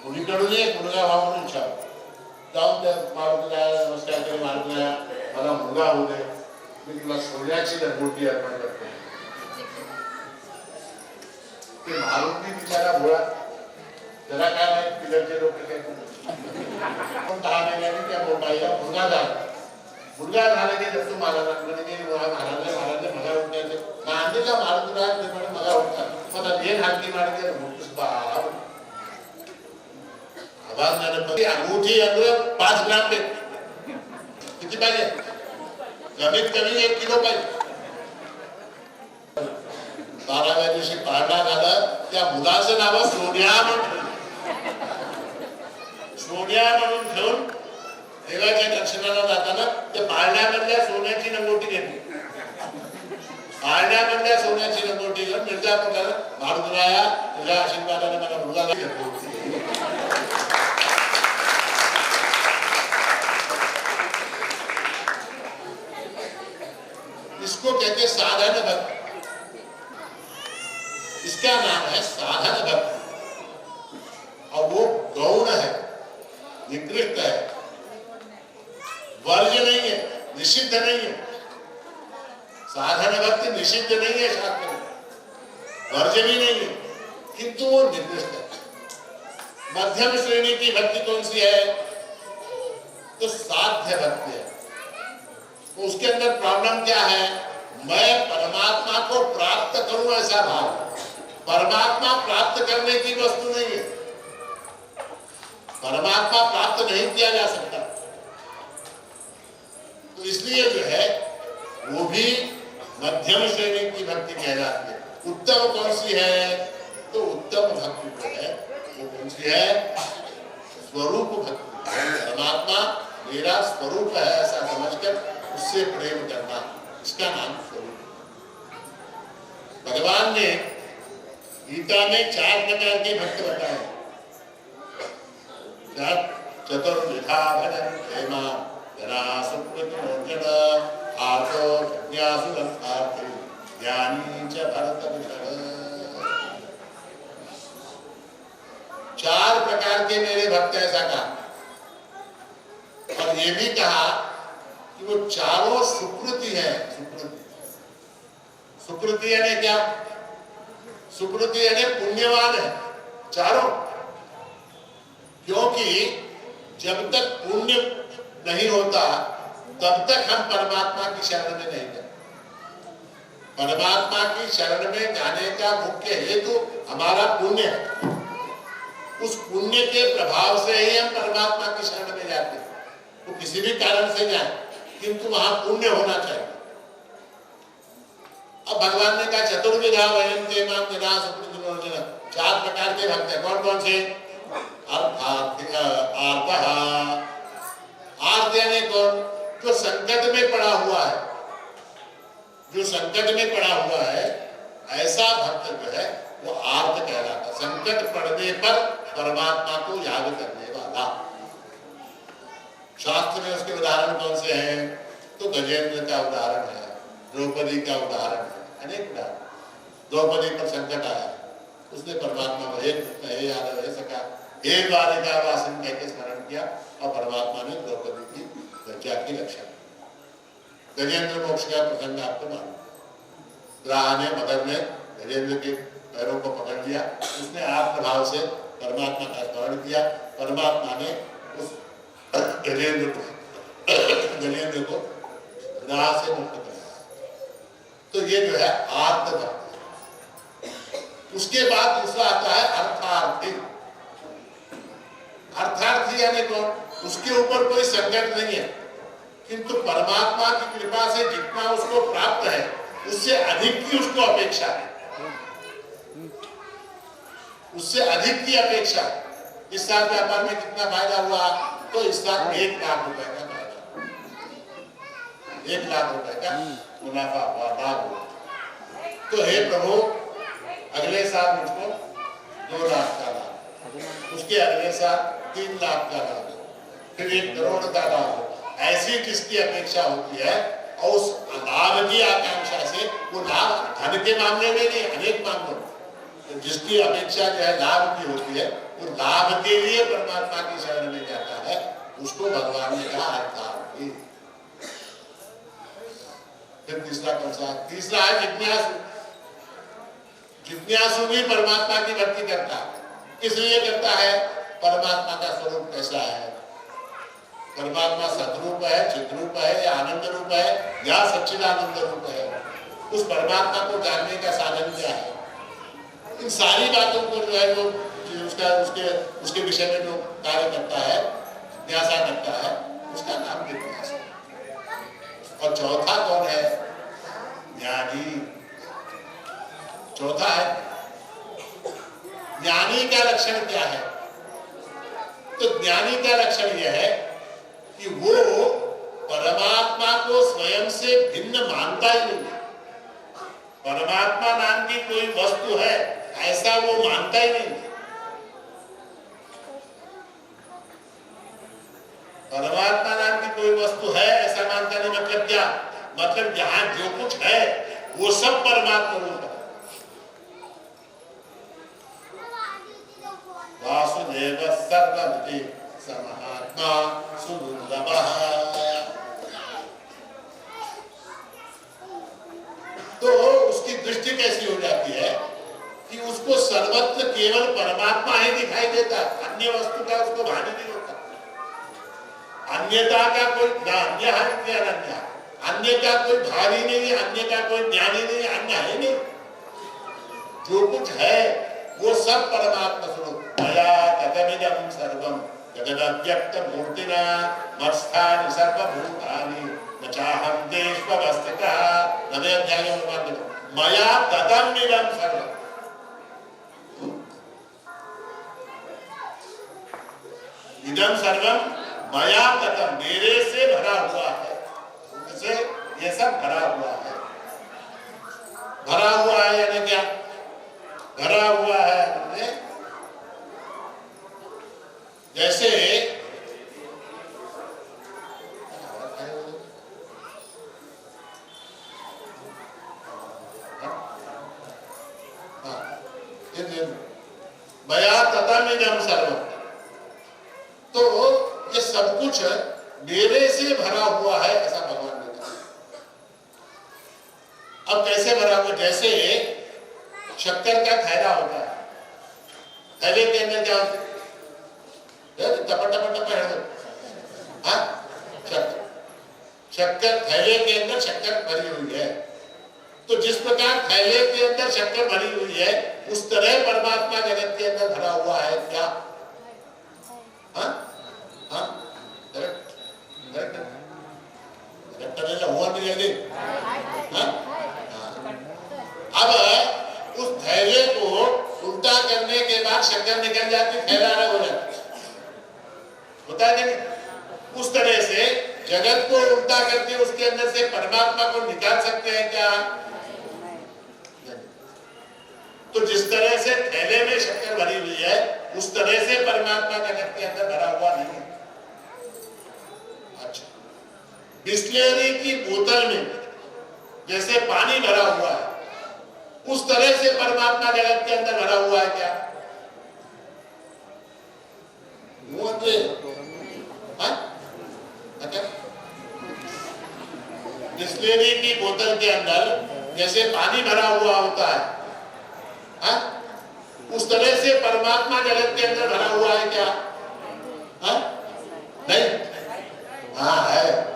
मुलीकडून एक मुलगा व्हा म्हणून इच्छा जाऊन त्या मारुतीला नमस्कार केले, मारुतीला मला मुलगा होऊ दे, मी तुला सोन्याची मूर्ती अर्पण करते। ते मारुती बिचारा भोळा, त्याला काय माहित पिलरचे लोक काय पण 10 महिन्यांनी त्या बाईला मुलगा झाला। मुलगा झाला की दत्तू महाराजांकडे महाराज मला उठायचे नांदेला मारुतीराज म्हणे मला उठतात मला देन हाती मारते बाप आवाज गणपती अंगूठी अंदर 5 ग्राम पे किती पाहिजे, कमीत कमी 1 किलो पाहिजे। 12व्या दिवशी पारणा झाला, त्या मुलाचं नाव सोन्या म्हणून सोन्या म्हणून ठेवून देवाच्या दर्शनाला जाताना त्या पाळण्यामधल्या सोन्याची लंगोटी घेतली. पाळण्यामधल्या सोन्याची लंगोटी घेऊन मिर्जापूरला मारुतीराया तुझ्या आशीर्वादाने मला मुलगा घेतला. इसको कहते साधन भक्ति. इसका नाम है साधन भक्ति और वो गौण है, निकृष्ट है, वर्ज्य नहीं है, निषिद्ध नहीं है. साधन भक्ति निषिद्ध नहीं है शास्त्र में, वर्ज्य भी नहीं है, किंतु वो निकृष्ट है. मध्यम श्रेणी की भक्ति कौन सी है? तो साध्य भक्ति है. तो उसके अंदर प्रॉब्लम क्या है? मैं परमात्मा को प्राप्त करूं ऐसा भाव. परमात्मा प्राप्त करने की वस्तु नहीं है. परमात्मा प्राप्त नहीं किया जा सकता. तो इसलिए जो है वो भी मध्यम श्रेणी की भक्ति कहलाती है. उत्तम कौन सी है? तो उत्तम भक्ति जो है वो कौन सी है? स्वरूप भक्ति. परमात्मा मेरा स्वरूप है ऐसा समझकर उससे प्रेम करना, इसका नाम स्वरूप. भगवान ने गीता में 4 प्रकार के भक्त बताए. चतुर्विधा भजन हेमा जना सुकृतमोचन आर्तो जिज्ञासु अर्थार्थी ज्ञानी च भरतभूषण. 4 प्रकार के मेरे भक्त ऐसा कहा. और ये भी कहा कि वो चारों सुकृति है. सुकृति यानी क्या? सुकृति यानी पुण्यवान है चारों. क्योंकि जब तक पुण्य नहीं होता तब तक हम परमात्मा की शरण में नहीं जाते. परमात्मा की शरण में जाने का मुख्य हेतु हमारा पुण्य है. उस पुण्य के प्रभाव से ही हम परमात्मा की शरण में जाते हैं. तो किसी भी कारण से जाए किंतु वहां पुण्य होना चाहिए. अब भगवान ने कहा चतुर्विधा वयम ते मां जना सुकृतमोचन. 4 प्रकार के भक्त हैं. कौन कौन से? आर्त यानी कौन? जो संकट में पड़ा हुआ है. जो संकट में पड़ा हुआ है ऐसा भक्त जो है वो आर्त कहलाता. संकट पड़ने पर परमात्मा को याद करने वाला. शास्त्र में उसके उदाहरण कौन से हैं? तो गजेंद्र का उदाहरण है, द्रौपदी का उदाहरण है, अनेक उदाहरण. द्रौपदी पर संकट आया, उसने परमात्मा को हे यादव हे सका हे द्वारिका वासिन कह के स्मरण किया और परमात्मा ने द्रौपदी की प्रज्ञा की रक्षा की. गजेंद्र मोक्ष का प्रसंग आपको मालूम. राह ने मदर ने गजेंद्र के पैरों को पकड़ लिया. उसने आत्मभाव से परमात्मा का स्मरण किया. परमात्मा ने उस गजेंद्र को राह से मुक्त कर. तो ये जो है आत्मभक्ति. उसके बाद दूसरा आता है अर्थार्थी. अर्थार्थी यानी कौन? उसके ऊपर कोई संकट नहीं है किंतु परमात्मा की कृपा से जितना उसको प्राप्त है उससे अधिक की उसको अपेक्षा है. उससे अधिक की अपेक्षा. इस साल व्यापार में कितना फायदा हुआ? तो इस साल 1 लाख रुपए का फायदा. 1 लाख रुपए का मुनाफा हुआ, लाभ हुआ. तो हे प्रभु अगले साल मुझको 2 लाख का लाभ, उसके अगले साल 3 लाख का लाभ, फिर 1 करोड़ का लाभ. ऐसी किसकी अपेक्षा होती है? और उस लाभ की आकांक्षा से वो लाभ धन के मामले में नहीं, अनेक मामलों में तो जिसकी अपेक्षा जो है लाभ की होती है वो लाभ के लिए परमात्मा की शरण में जाता है. उसको भगवान ने कहा अर्थार्थी. फिर तीसरा कौन सा? तीसरा है जिज्ञासु. जिज्ञासु भी परमात्मा की भक्ति करता है. किस लिए करता है? परमात्मा का स्वरूप कैसा है? परमात्मा सद्रूप है, चिद्रूप है या आनंद रूप है या सच्चिदानंद रूप है? उस परमात्मा को जानने का साधन क्या है? इन सारी बातों को जो है वो उसके विषय में जो कार्य करता है, जिज्ञासा करता है, उसका नाम जिज्ञासा. और चौथा कौन है? ज्ञानी. चौथा है ज्ञानी का लक्षण क्या है? तो ज्ञानी का लक्षण यह है कि वो परमात्मा को स्वयं से भिन्न मानता ही नहीं। परमात्मा नाम की कोई वस्तु है ऐसा वो मानता ही नहीं। परमात्मा नाम की कोई वस्तु है ऐसा मानता नहीं। मतलब क्या? मतलब जहां जो कुछ है वो सब परमात्मा रूप है। वासुदेव सर्वमिति समहात्मा सुदुर्लभः। तो उसकी दृष्टि कैसी हो जाती है कि उसको सर्वत्र केवल परमात्मा ही दिखाई देता, अन्य वस्तु का उसको भान नहीं होता। अन्यता का कोई अन्य अन्य का कोई भाव ही नहीं, अन्य का कोई ज्ञान ही नहीं, अन्य है नहीं। जो कुछ है वो सब परमात्मा स्वरूप। मया तदमिदं सर्वं जगदव्यक्त मूर्तिना मत्स्थानि सर्वभूतानि न चाहं देशवस्थितः। नवे अध्याय में मानते मया तदमिदं सर्वं। इदं सर्वं मया ततम, मेरे से भरा हुआ है। उनसे ये सब भरा हुआ है। भरा हुआ है यानी क्या? भरा हुआ है जैसे मया ततमिदं सर्वं। तो ये सब कुछ मेरे से भरा हुआ है ऐसा भगवान ने कहा। अब कैसे भरा हुआ? जैसे शक्कर का थैला होता है, थैले के अंदर क्या होता है? शक्कर, थैले के अंदर शक्कर भरी हुई है। तो जिस प्रकार थैले के अंदर शक्कर भरी हुई है उस तरह परमात्मा जगत के अंदर भरा हुआ है। क्या? अब उस थैले को उल्टा करने के बाद शक्कर निकल जाती, थैला अलग हो जाता, होता है नहीं? उस तरह से जगत को उल्टा करके उसके अंदर से परमात्मा को निकाल सकते हैं क्या? तो जिस तरह से थैले में शक्कर भरी हुई है उस तरह से परमात्मा जगत के अंदर भरा हुआ नहीं है। अच्छा, बिस्लेरी की बोतल में जैसे पानी भरा हुआ है उस तरह से परमात्मा जगत के अंदर भरा हुआ है क्या? बिस्लेरी की बोतल के अंदर जैसे पानी भरा हुआ होता है, उस तरह से परमात्मा जगत के अंदर भरा हुआ है क्या? नहीं? हाँ है।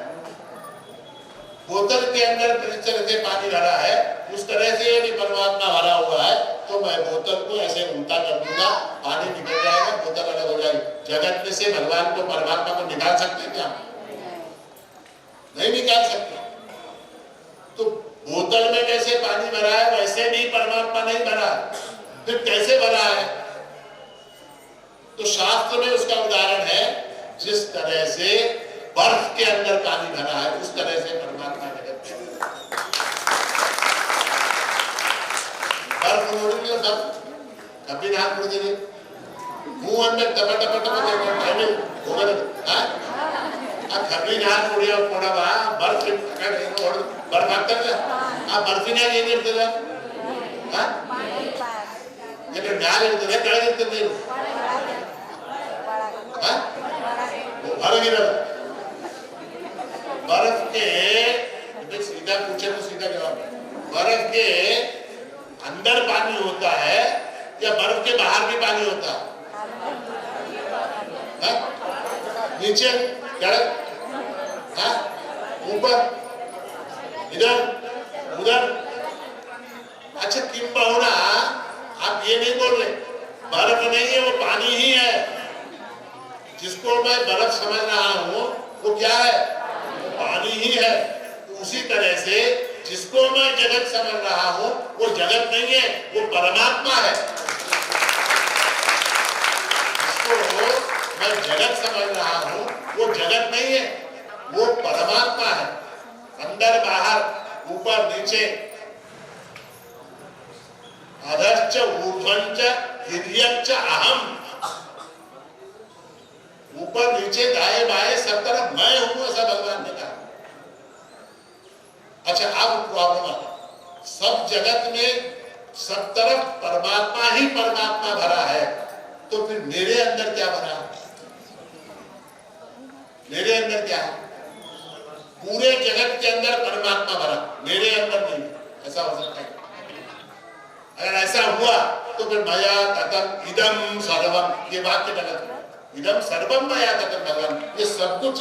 बोतल के अंदर जिस तरह से पानी भरा है उस तरह से यदि परमात्मा भरा हुआ है तो मैं बोतल को ऐसे उल्टा कर दूंगा, पानी निकल जाएगा, बोतल अलग हो जाएगी। जगत में से भगवान को, परमात्मा को निकाल सकते क्या? नहीं निकाल सकते। तो बोतल में जैसे पानी भरा है वैसे भी परमात्मा नहीं भरा, फिर कैसे भरा है? तो शास्त्र में उसका उदाहरण है, जिस तरह से बर्फ के अंदर पानी भरा है उस तरह से परमात्मा जगत के अंदर। बर्फ मोड़ेंगे सब कभी ना मुझे मुंह अंदर टपा टपा टपा टपा होगा ना। अब कभी ना मुड़े और पड़ा बा बर्फ और बर्फ आता है। अब बर्फी ना ये इರ್ತದೆ हां ये ಗಾಳಿ ಇರ್ತದೆ ಕೆಳಗೆ ಇರ್ತದೆ हां ಹೊರಗಿರಲ್ಲ। बर्फ के सीधा पूछे तो सीधा जवाब, बर्फ के अंदर पानी होता है या बर्फ के बाहर भी पानी होता है? नीचे, ऊपर, इधर उधर। अच्छा किंबहुना आप ये नहीं बोल रहे बर्फ नहीं है वो पानी ही है। जिसको मैं बर्फ समझ रहा हूं वो क्या है? पानी ही है। तो उसी तरह से जिसको मैं जगत समझ रहा हूं वो जगत नहीं है, वो परमात्मा है। जिसको मैं जगत समझ रहा हूं वो जगत नहीं है, वो परमात्मा है। अंदर बाहर, ऊपर नीचे, अधश्च ऊर्ध्वंच हिर्यच्च अहम, ऊपर नीचे दाएं बाएं सब तरफ मैं हूं, ऐसा भगवान ने कहा। अच्छा, अब प्रॉब्लम आता, सब जगत में सब तरफ परमात्मा ही परमात्मा भरा है, तो फिर मेरे अंदर क्या भरा है? मेरे अंदर क्या है? पूरे जगत के अंदर परमात्मा भरा, मेरे अंदर नहीं। ऐसा हो सकता है? अगर ऐसा हुआ तो फिर मया ततम इदम सर्वम, ये वाक्य गलत है। इदम सर्वम मया ततम भगवान, ये सब कुछ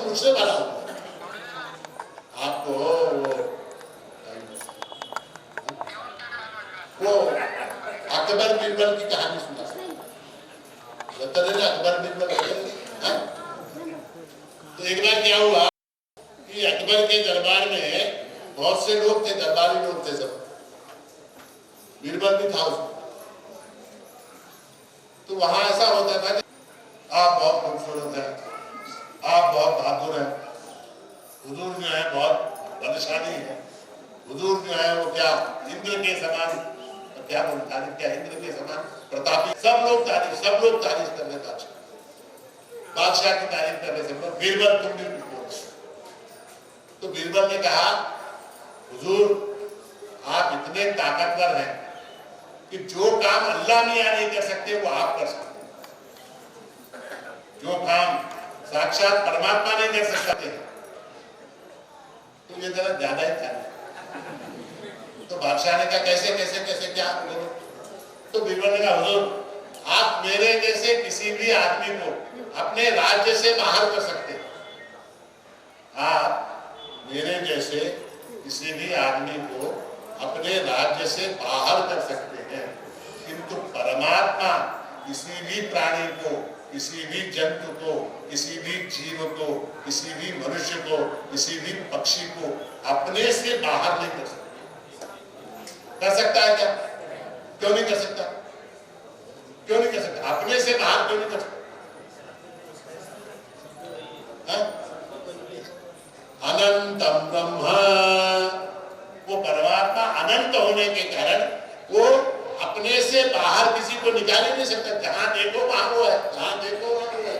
मुझसे भरा हुआ है। आपको वो अकबर बीरबल की कहानी सुना, अकबर बीरबल। तो एक बार क्या हुआ कि अकबर के दरबार में बहुत से लोग थे, दरबारी लोग थे सब, बीरबल भी था उसमें। तो वहां ऐसा होता था कि आप बहुत खूबसूरत हैं, आप बहुत बहादुर हैं, हुजूर जो है बहुत बलशाली है, हुजूर जो है वो क्या इंद्र के समान, क्या बोलता है, क्या इंद्र के समान प्रतापी। सब लोग तारीफ कर रहे थे, बादशाह की तारीफ कर रहे थे। बीरबल तुम भी बोलो। तो बीरबल ने कहा, हुजूर आप इतने ताकतवर हैं कि जो काम अल्लाह मियां नहीं कर सकते वो आप कर सकते हैं, जो काम साक्षात परमात्मा नहीं कर सकते। तो ये जरा ज्यादा ही था। तो बादशाह ने कहा कैसे कैसे कैसे क्या? तो बीरबल ने कहा, हुजूर आप मेरे जैसे किसी भी आदमी को अपने राज्य से बाहर कर सकते हैं, आप मेरे जैसे किसी भी आदमी को अपने राज्य से बाहर कर सकते हैं, किंतु परमात्मा किसी भी प्राणी को, किसी भी जंतु को, किसी भी जीव को, किसी भी मनुष्य को, किसी भी पक्षी को अपने से बाहर नहीं कर सकता। कर सकता है क्या? क्यों नहीं कर सकता? क्यों नहीं कर सकता? अपने से बाहर क्यों नहीं कर सकता? अनंतम ब्रह्म, वो परमात्मा अनंत होने के कारण वो अपने से बाहर किसी को निकाल ही नहीं सकता। जहां देखो वहां वो है, जहां देखो वहां वो है।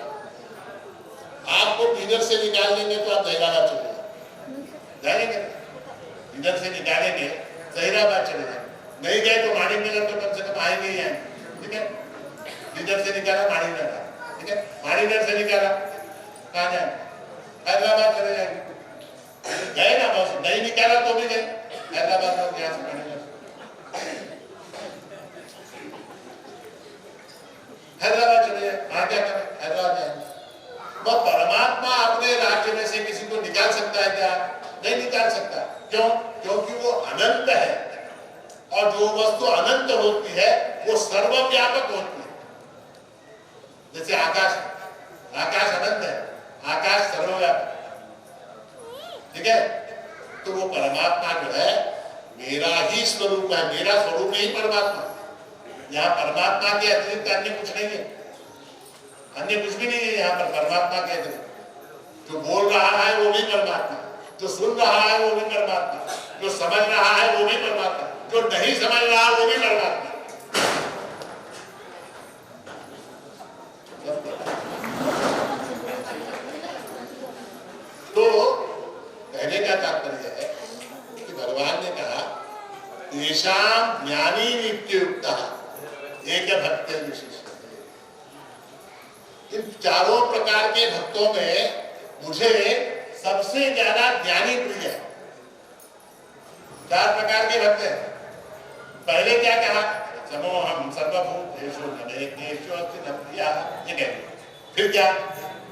आपको इधर से निकाल देंगे तो आप जहीराबाद चले जाएंगे, इधर से निकालेंगे जहीराबाद चले जाएंगे, नहीं गए तो माणिकनगर तो कम से कम आएंगे ही आएंगे। ठीक है, इधर से निकाला माणिकनगर, ठीक है, माणिकनगर से निकाला कहाँ जाए? हैदराबाद चले जाएंगे। गए ना बस, नहीं निकाला तो भी गए हैदराबाद लोग, यहाँ से माणिकनगर हैदराबाद चले जाए। वहां क्या करें? हैदराबाद जाएंगे। वह परमात्मा अपने राज्य में से किसी को निकाल सकता है क्या? नहीं निकाल सकता। क्यों? क्योंकि वो अनंत है, और जो वस्तु अनंत होती है वो सर्वव्यापक होती है। जैसे आकाश, आकाश अनंत है, आकाश सर्वव्यापक, ठीक है। तो वो परमात्मा जो है मेरा ही स्वरूप है, मेरा स्वरूप ही परमात्मा। यहाँ परमात्मा के अतिरिक्त अन्य कुछ नहीं है, अन्य कुछ भी नहीं है यहाँ पर परमात्मा के अतिरिक्त। जो बोल रहा है वो भी परमात्मा, जो सुन रहा है वो भी परमात्मा, जो समझ रहा है वो भी परमात्मा, जो नहीं समझ रहा वो भी परमात्मा। तो कहने का तात्पर्य है कि भगवान ने कहा तेषां ज्ञानी नित्युक्तः एक भक्त विशेष। इन चारों प्रकार के भक्तों में मुझे सबसे ज्यादा ज्ञानी प्रिय है। चार प्रकार के भक्त हैं। पहले क्या कहा? समोहम सर्वभूतेषु नभेदेषु अस्ति न प्रियः, ये कहते। फिर क्या?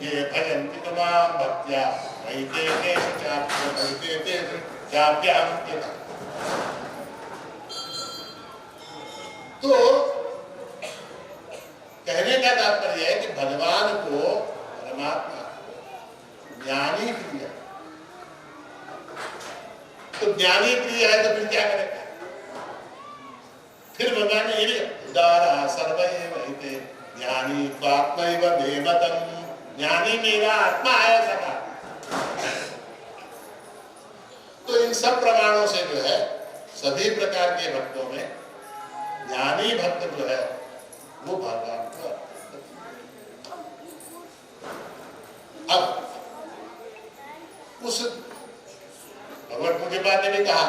ये भजन्ति त्वां भक्त्या मयि ते चाप्यहं। तो कहने का तात्पर्य है कि भगवान को, परमात्मा ज्ञानी प्रिय है। तो ज्ञानी प्रिय है तो फिर क्या करेगा? फिर भगवान ने ये उदारा सर्वैव हिते ज्ञानी त्वात्मैव मे मतम, ज्ञानी मेरा आत्मा है ऐसा कहा। तो इन सब प्रमाणों से जो है सभी प्रकार के भक्तों में ज्ञानी भक्त जो है वो भगवान को। अब उस भगवत पूज्यपाद ने भी कहा,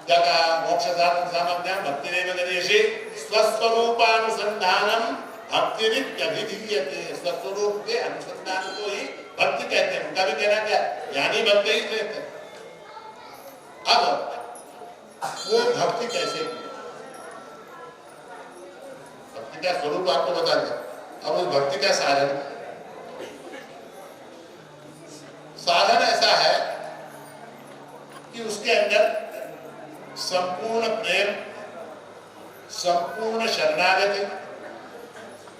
क्या कहा, मोक्ष साधन सामर्थ्यम भक्ति रेव गणेशे स्वस्वरूपानुसंधानम भक्तिरित्यभिधीयते। स्वस्वरूप के अनुसंधान को ही भक्ति कहते हैं। उनका भी कहना क्या, ज्ञानी भक्त ही कहते हैं। अब वो भक्ति कैसे की, भक्ति का स्वरूप आपको बता दिया। अब उस भक्ति का साधन, साधन ऐसा है कि उसके अंदर संपूर्ण प्रेम, संपूर्ण शरणागति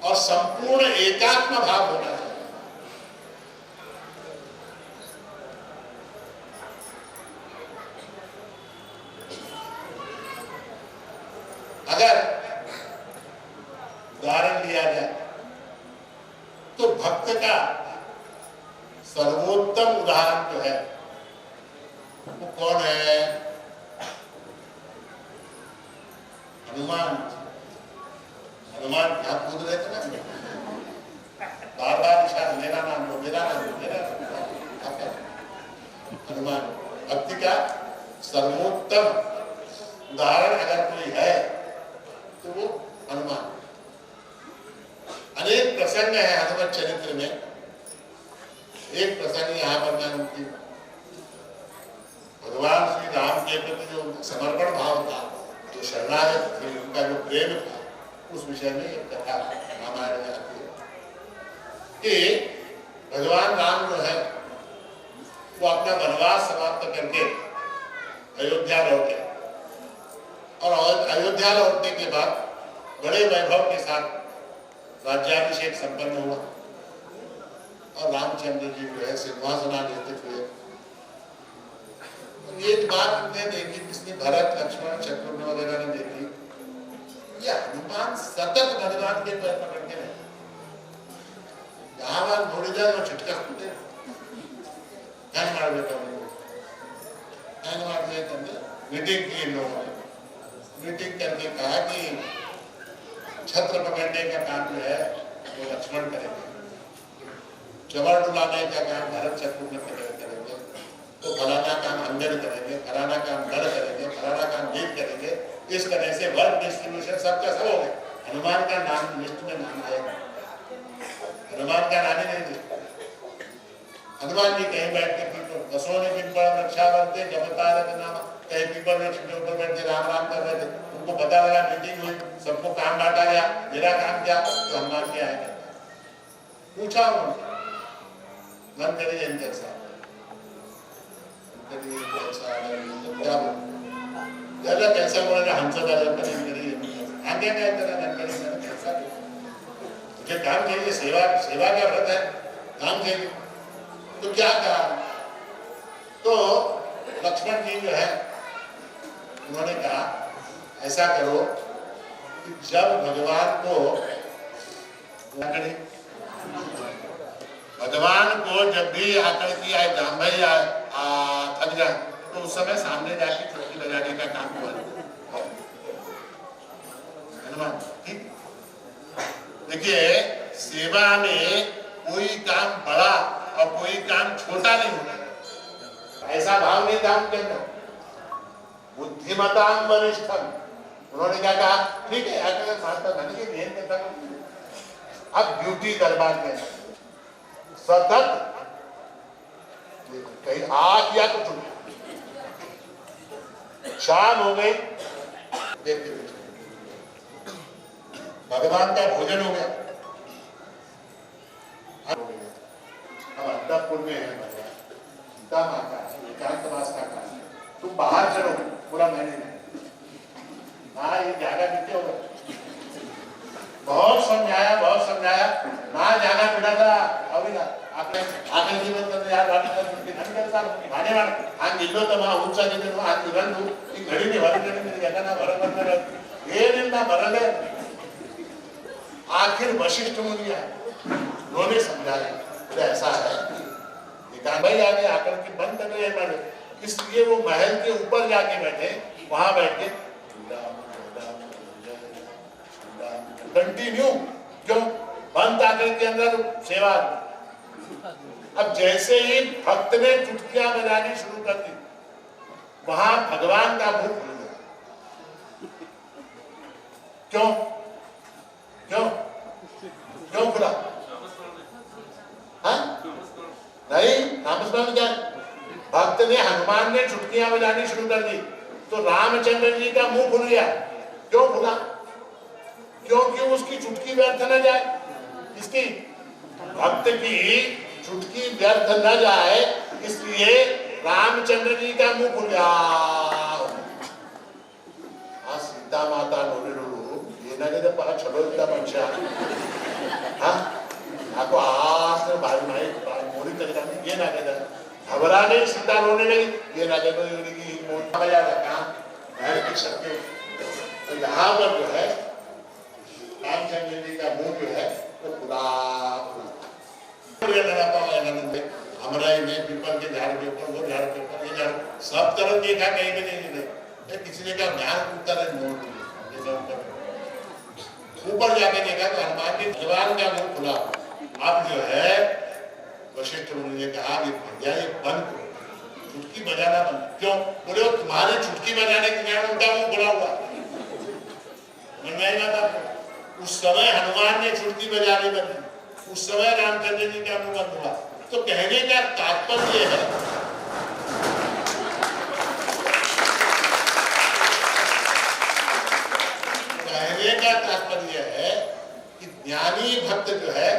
और संपूर्ण एकात्म भाव होना चाहिए। अगर उदाहरण लिया जाए तो भक्त का सर्वोत्तम उदाहरण जो है वो कौन है? हनुमान। हनुमान क्या कूद रहे थे ना, बार बार इशारा, मेरा नाम लो, मेरा नाम लो, मेरा नाम लो। हनुमान भक्ति का सर्वोत्तम उदाहरण अगर कोई है तो वो हनुमान। अनेक प्रसंग है हनुमत चरित्र में। एक प्रसंग यहाँ पर मैं उनकी भगवान श्री राम के प्रति जो समर्पण भाव था, जो शरणागत थी, उनका जो प्रेम था, उस विषय में एक कथा रामायण में आती है कि भगवान राम जो है वो अपना वनवास समाप्त करके अयोध्या लौटे और अयोध्या लौटने के बाद बड़े वैभव के साथ राज्याभिषेक संपन्न हुआ और रामचंद्र जी जो है सिंहासनाधिष्ठित हुए। एक बात हमने देखी, जिसने भरत लक्ष्मण शत्रुघ्न वगैरह ने देखी, ये हनुमान सतत भगवान के पैर पकड़ के रहे। जहां बार घोड़े जाए वो छिटका फूटे, मीटिंग की इन लोगों ने, मीटिंग करके कहा कि छत्र पकड़ने का काम जो है वो लक्ष्मण करेंगे, चमर डुलाने का काम भरत शत्रुघ्न करेंगे, तो फलाना काम अंगद करेंगे, फलाना काम गढ़ करेंगे, फलाना काम जीत करेंगे। इस तरह से वर्क डिस्ट्रीब्यूशन सबका सब हो गया। हनुमान का नाम लिस्ट में नाम आएगा, हनुमान का नाम ही नहीं दिया। हनुमान जी कहीं बैठ के पीपल दसों ने पिंपल रक्षा करते जब तारक नाम, कहीं पीपल वृक्ष के ऊपर बैठ के राम राम कर रहे थे। उनको पता लगा मीटिंग हुई, सबको काम बांटा गया, मेरा काम क्या, तो हनुमान क्या है पूछा उन्होंने, मन करिए इनके साथ कैसा बोला हंस आगे कैसा मुझे काम चाहिए, सेवा सेवा का व्रत है, काम चाहिए। तो क्या कहा, तो लक्ष्मण जी जो है उन्होंने कहा ऐसा करो कि जब भगवान को जब भी आकर की आए जाम्भई आए थक जाए तो उस समय सामने जाके चौकी लगाने का काम हुआ। हनुमान ठीक। देखिए सेवा में कोई काम बड़ा और कोई काम छोटा नहीं होता, ऐसा भाव नहीं था उनके अंदर। बुद्धिमताम वरिष्ठम, उन्होंने क्या कहा, ठीक है आकर महात्मा गांधी के ध्यान करता अब ड्यूटी दरबार में सतत कहीं आग या तो चुप, शाम हो गई, भगवान का भोजन हो गया, अब अंतपुर में है भगवान सीता माता एकांतवास का काम, तुम बाहर चलो पूरा महीने में, हाँ ये जागा पीछे हो गया। बहुत समझाया ना जाना पड़ा था। अभी ना आपने आखिर जीवन में यार बात करके नहीं करता भाने वाला आज जिल्लो तो वहां ऊंचा जिल्लो आज तुरंत ही घड़ी ने भर करने में जाना ना भर करने ये दिन ना भरले आखिर वशिष्ठ मुनि आए, उन्होंने समझाया तो ऐसा है, भाई आगे आकर के बंद कर रहे हैं, इसलिए वो महल के ऊपर जाके बैठे, वहां बैठ के कंटिन्यू, क्यों बंद आकर के अंदर सेवा। अब जैसे ही भक्त ने चुटकियां बजानी शुरू कर दी, वहां भगवान का मुंह खुल गया। क्यों क्यों क्यों खुला? हाँ नहीं, नामस्मरण क्या? भक्त ने, हनुमान ने चुटकियां बजानी शुरू कर दी तो रामचंद्र जी का मुंह खुल गया। क्यों खुला? क्योंकि उसकी चुटकी व्यर्थ न जाए, इसकी भक्त की चुटकी व्यर्थ न जाए, इसलिए रामचंद्र जी का मुंह खुल गया। सीता माता ये ना कहते पा चलो इतना पंचा, हाँ आपको आज भाई भाई मोरी तक ये ना कहते घबरा नहीं, सीता रोने लगी, ये ना कहते शक्ति। तो यहाँ पर जो है रामचंद्र जी का मुंह जो है वो खुला हमारा में पीपल के झाड़ के ऊपर, वो झाड़ के ऊपर, ये झाड़, सब तरफ देखा, कहीं भी नहीं मिले। किसी ने कहा ज्ञान उत्तर ऊपर जाके देखा तो हनुमान जी भगवान का मुंह खुला। अब जो है वशिष्ठ मुनि ने कहा कि भैया ये बंद करो, चुटकी बजाना बंद। क्यों? बोले तुम्हारे चुटकी बजाने के कारण उनका मुंह खुला हुआ। उस समय हनुमान ने चुटकी बजाने बंद, उस समय रामचंद्र जी का मुंह बंद हुआ। तो कहने का तात्पर्य है, कहने का तात्पर्य है कि ज्ञानी भक्त जो है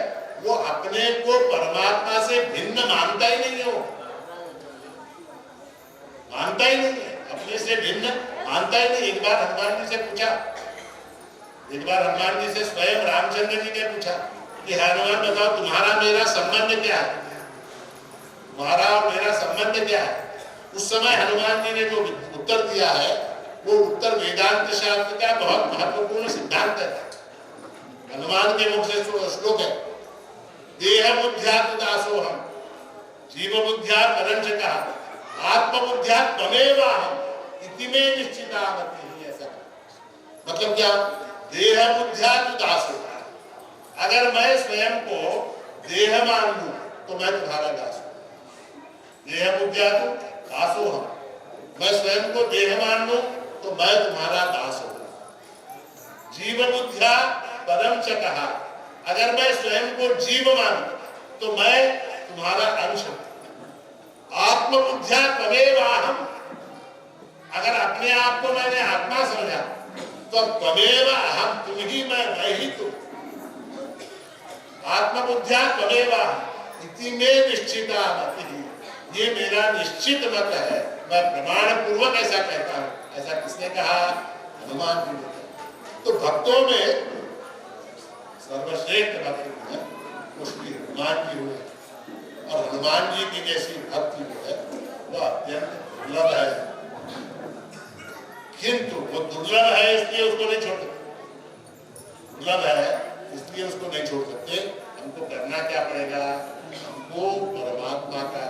वो अपने को परमात्मा से भिन्न मानता ही नहीं है, वो मानता ही नहीं है, अपने से भिन्न मानता ही नहीं। एक बार हनुमान जी से पूछा, एक बार हनुमान जी से स्वयं रामचंद्र जी ने पूछा कि हनुमान बताओ तुम्हारा मेरा संबंध क्या है, तुम्हारा और मेरा संबंध क्या है? उस समय हनुमान जी ने जो उत्तर दिया है वो उत्तर वेदांत शास्त्र का बहुत महत्वपूर्ण सिद्धांत है। हनुमान के मुख से श्लोक है, देह बुद्ध्या दासोहम, जीव बुद्ध्या परंच कहा, आत्म बुद्ध्या त्वमेवाहम इति में निश्चितामति। ऐसा मतलब क्या? देह बुद्ध्या दासो, अगर मैं स्वयं को देह मान लूं तो मैं तुम्हारा दास हूं। देह बुद्ध्या दासोहम, मैं स्वयं को देह मान लूं तो मैं तुम्हारा दास हूं। जीव बुद्ध्या परम च कहा, अगर मैं स्वयं को जीव मानूं तो मैं तुम्हारा अंश हूं। आत्म बुद्ध्या त्वमेवाहम, अगर अपने आप को मैंने आत्मा समझा तो त्वमेव अहम, तुम ही मैं ही तुम। आत्म बुद्ध्या त्वमेवाहम इति में निश्चिता मति, ये मेरा निश्चित मत है, मैं प्रमाण पूर्वक ऐसा कहता हूं। ऐसा किसने कहा? हनुमान जी ने। तो भक्तों में सर्वश्रेष्ठ भक्त है वो श्री हनुमान जी हुए, और हनुमान जी की जैसी भक्ति जो है वो अत्यंत दुर्लभ है। किंतु वो दुर्लभ है इसलिए उसको नहीं छोड़ सकते, दुर्लभ है इसलिए उसको नहीं छोड़ सकते। हमको करना क्या पड़ेगा? हमको परमात्मा का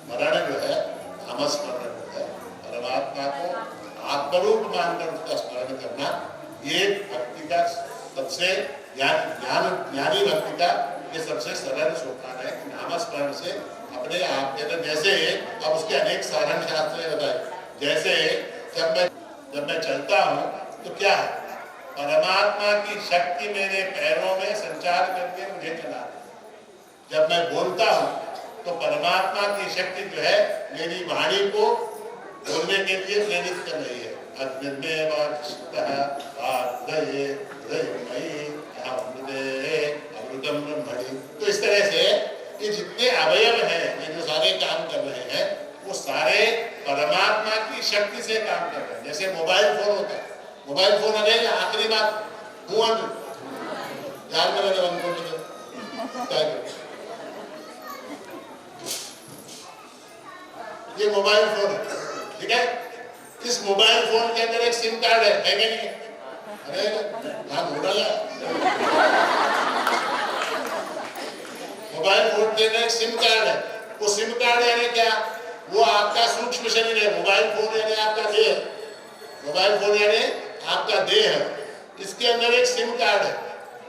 स्मरण जो है, नामस्मरण जो है, परमात्मा को आत्मरूप मानकर उसका स्मरण करना, ये भक्ति का सबसे ज्ञानी भक्ति का ये सबसे सरल सोपान है। नामस्मरण से अपने आप के अंदर, जैसे अब उसके अनेक साधन शास्त्र ने बताए, जैसे जब मैं चलता हूँ तो क्या है? परमात्मा की शक्ति मेरे पैरों में संचार करके मुझे चला। जब मैं बोलता हूँ तो परमात्मा की शक्ति जो है मेरी वाणी को बोलने के लिए प्रेरित कर रही है। तो इस तरह से ये जितने अवयव हैं, ये जो सारे काम कर रहे हैं, वो सारे परमात्मा की शक्ति से काम कर रहे हैं। जैसे मोबाइल फोन होता है, मोबाइल फोन अरे आखिरी बात ध्यान में ये मोबाइल फोन है, ठीक है? इस मोबाइल फोन के अंदर एक सिम कार्ड है कि नहीं? अरे हाँ, आपके अंदर एक सिम कार्ड है। वो सिम कार्ड यानी क्या? वो आपका सूक्ष्म शरीर है। मोबाइल फोन यानी आपका देह, मोबाइल फोन यानी आपका देह है। इसके अंदर एक सिम कार्ड है।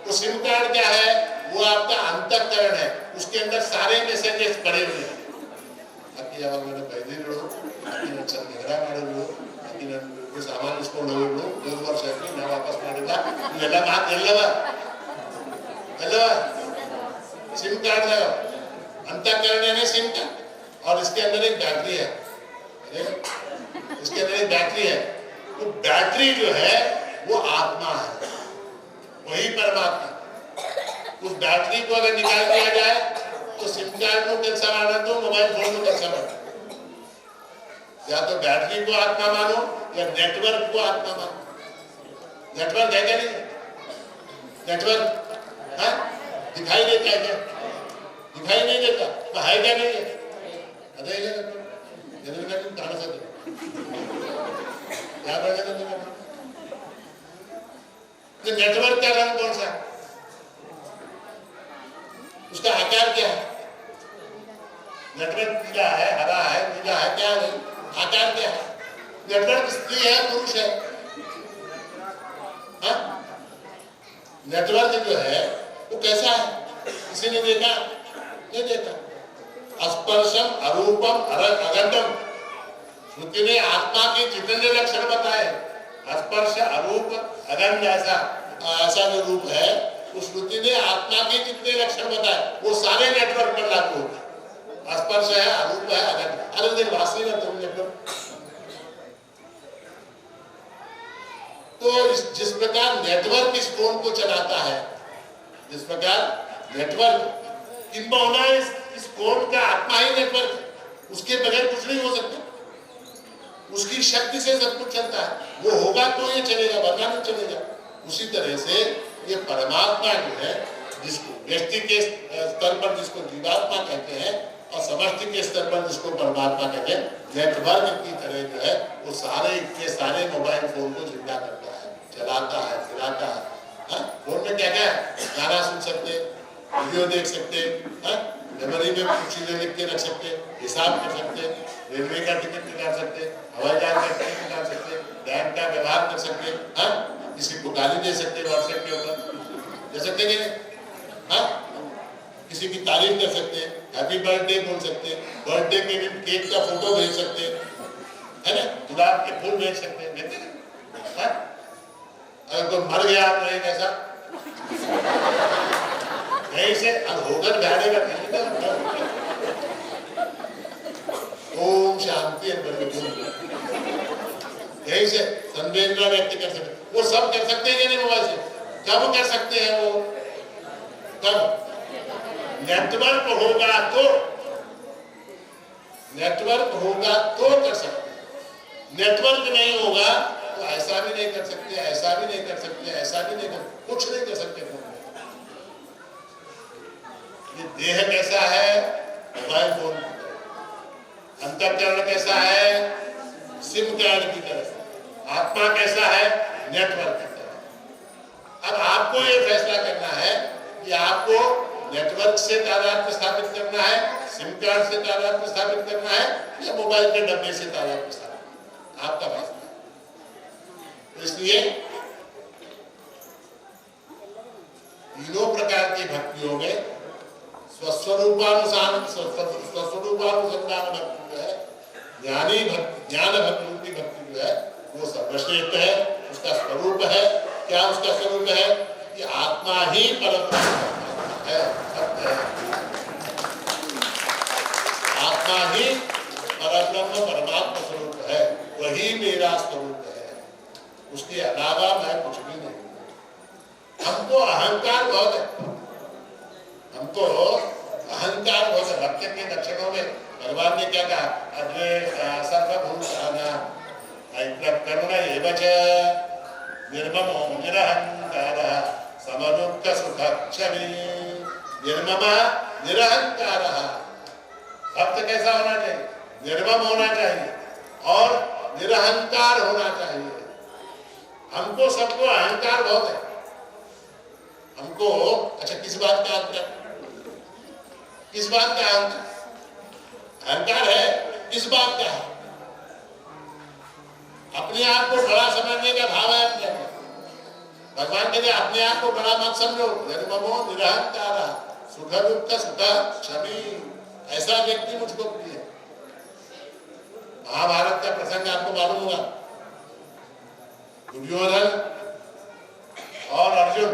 वो सिम कार्ड क्या है? वो आपका अंतःकरण है। उसके अंदर सारे मैसेजेस पड़े हुए हैं। अभी यार मैंने पहले लो अभी अच्छा घेरा मारे लो अभी वो सामान इसको लो 2 ವರ್ಷ ಆಯ್ತು ನಾವು ವಾಪಸ್ ಮಾಡಿಲ್ಲ ಇವೆಲ್ಲ ಮಾತು ಎಲ್ಲವಾ सिम कार्ड है। अंतःकरण यानी सिम कार्ड। और इसके अंदर एक बैटरी है। इसके अंदर एक बैटरी है। तो बैटरी जो है वो आत्मा है, वही परमात्मा। उस बैटरी को अगर निकाल दिया जाए तो सिम कार्ड को कैसा माना तो मोबाइल फोन को कैसा माना? या तो बैटरी को आत्मा मानो या नेटवर्क को आत्मा मानो। नेटवर्क है क्या? नहीं नेटवर्क है? दिखाई देता है क्या? दिखाई नहीं देता तो है क्या? नहीं है। अरे ये तुम ताना सकते क्या करने का तुम्हें? नेटवर्क का रंग कौन सा? उसका आकार क्या है? नेटवर्क पीला है, हरा है, नीला है, क्या है? आकार क्या है? नेटवर्क स्त्री है, पुरुष है? हाँ? नेटवर्क जो है वो कैसा है? किसी ने देखा? नहीं देखा। स्पर्शम अरूपम अगंधम। श्रुति ने आत्मा के जितने लक्षण बताए, स्पर्श अरूप अगंध ऐसा जो रूप है, उस श्रुति ने आत्मा के जितने लक्षण बताए वो सारे नेटवर्क पर लागू होते हैं। स्पर्श है, अरूप है, अगंध। अरे वासनी ना तुम नेटवर्क। तो जिस प्रकार नेटवर्क इस फोन को चलाता है, जिस प्रकार नेटवर्क किंबा होना इस फोन का आत्मा ही नेटवर्क, उसके बगैर कुछ नहीं हो सकता। उसकी शक्ति से सब कुछ चलता है। वो होगा तो ये चलेगा, वरना नहीं चलेगा। उसी तरह से ये परमात्मा जो है, जिसको व्यक्ति के स्तर पर जिसको जीवात्मा कहते हैं और समष्टि के स्तर पर जिसको परमात्मा कहते हैं, नेटवर्क की तरह जो है वो सारे के सारे मोबाइल फोन को जिंदा करता है, चलाता है, फिराता है। फोन में क्या क्या है? गाना सुन सकते, वीडियो देख सकते, मेमोरी में कुछ चीजें लिख के रख सकते, हिसाब कर सकते, रेलवे का टिकट निकाल सकते, हवाई जहाज का टिकट निकाल सकते, बैंक का व्यवहार कर सकते, किसी को गाली दे सकते, व्हाट्सएप के ऊपर दे सकते कि नहीं? किसी की तारीफ कर सकते, हैप्पी बर्थडे बोल सकते, बर्थडे के दिन केक का फोटो भेज सकते, है ना, गुलाब के फूल भेज सकते, अगर कोई मर गया तो एक ऐसा यहीं से होकर जाएगा। ओम शांति यहीं से संवेदना व्यक्त कर सकते, वो सब कर सकते हैं नहीं मोबाइल से? कब कर सकते हैं वो? कब नेटवर्क होगा तो, नेटवर्क होगा तो कर सकते। नेटवर्क नहीं होगा तो ऐसा भी नहीं कर सकते, ऐसा भी नहीं कर सकते, ऐसा भी नहीं कर, कुछ नहीं कर सकते। ये देह कैसा है? Mobile phone. अंतःकरण कैसा है? सिम कार्ड की तरह। आत्मा कैसा है? नेटवर्क की तरह। अब आपको ये फैसला करना है कि आपको नेटवर्क से तादात्म्य स्थापित करना है, सिम कार्ड से तादात्म्य स्थापित करना है, या मोबाइल के डब्बे से तादात्म्य स्थापित, आपका फैसला। इसलिए तीनों प्रकार की भक्तियों में स्वस्वरूपानुसार स्वस्वरूपानुसंधान भक्ति जो है, ज्ञानी भक्ति, ज्ञान भक्ति भक्ति जो है वो सर्वश्रेष्ठ है। उसका स्वरूप है क्या? उसका स्वरूप है कि आत्मा ही परब्रह्म है, सत्य है। आत्मा ही परब्रह्म परमात्मा स्वरूप है, वही मेरा स्वरूप है, उसके अलावा मैं कुछ भी नहीं। हमको अहंकार बहुत है, हमको अहंकार बहुत है। भक्त के लक्षणों में भगवान ने क्या कहा? अग्रे सर्वभूतानां करुण एव च निर्ममो निरहंकारः समदुःख सुखक्षमी। निर्मम निरहंकारः। भक्त कैसा होना चाहिए? निर्मम होना चाहिए और निरहंकार होना चाहिए। हमको सबको अहंकार बहुत है। हमको अच्छा किस बात का अहंकार? किस बात का अहंकार है? किस बात का है? अपने आप को बड़ा समझने का भाव है अपने अंदर। भगवान कहते अपने आप को बड़ा मत समझो, निर्ममो निरहंकार सुख दुख सुख क्षमी, ऐसा व्यक्ति मुझको प्रिय है। महाभारत का प्रसंग आपको मालूम होगा, दुर्योधन और अर्जुन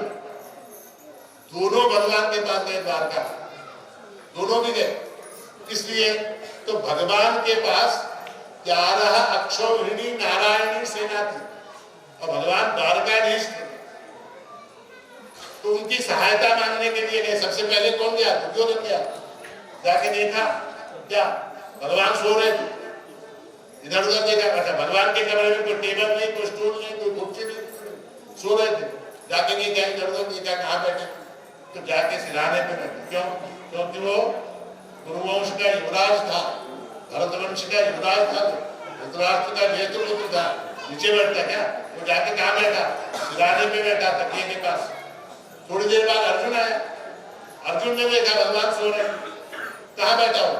दोनों भगवान के पास गए, द्वारका दोनों भी गए। इसलिए तो भगवान के पास 11 अक्षौहिणी नारायणी सेना थी और भगवान द्वारकाधीश थे, तो उनकी सहायता मांगने के लिए गए। सबसे पहले कौन गया? दुर्योधन गया। जाके देखा क्या भगवान सो रहे थे, इधर उधर देखा, अच्छा भगवान के कमरे में कोई टेबल नहीं, कोई स्टूल नहीं, कोई कुर्सी नहीं, सो रहे थे। जाके देखा, इधर उधर देखा कहाँ बैठे, तो जाके सिराने पे बैठे। क्यों? क्योंकि वो कुरुवंश का युवराज था, भरतवंश का युवराज था, धृतराष्ट्र का ज्येष्ठ पुत्र था। नीचे बैठता क्या? वो जाके कहाँ बैठा? सिराने पे बैठा, तकिए के पास। थोड़ी देर बाद अर्जुन आया, अर्जुन ने देखा भगवान सो रहे, कहाँ बैठा हो?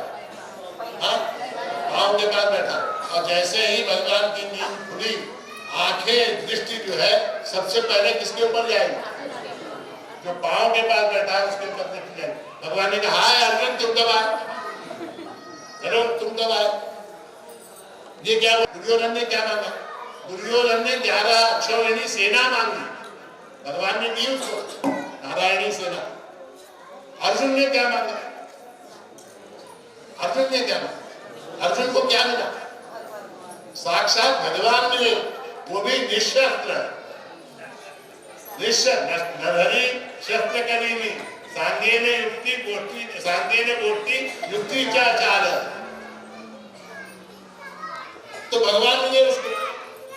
पाँव के पास बैठा। और जैसे ही भगवान की नींद खुली, आंखें दृष्टि जो है सबसे पहले किसके ऊपर जाएगी? जो पाँव के पास बैठा है उसके ऊपर दृष्टि जाएगी। भगवान ने कहा, हाय अर्जुन तुम कब आए? हेलो तुम कब आए? ये क्या? दुर्योधन ने क्या मांगा? दुर्योधन ने 11 अक्षौहिणी सेना मांगी, भगवान ने दी उसको नारायणी सेना। अर्जुन ने क्या मांगा? अर्जुन ने क्या मांगा? अर्जुन को क्या मिला? साक्षात भगवान मिले, वो भी निशस्त्र, नरहरि शस्त्र करीमी सांगेन युक्ति गोष्ठी, सांगेन गोष्ठी युक्ति चाचार। तो भगवान मिले उसको।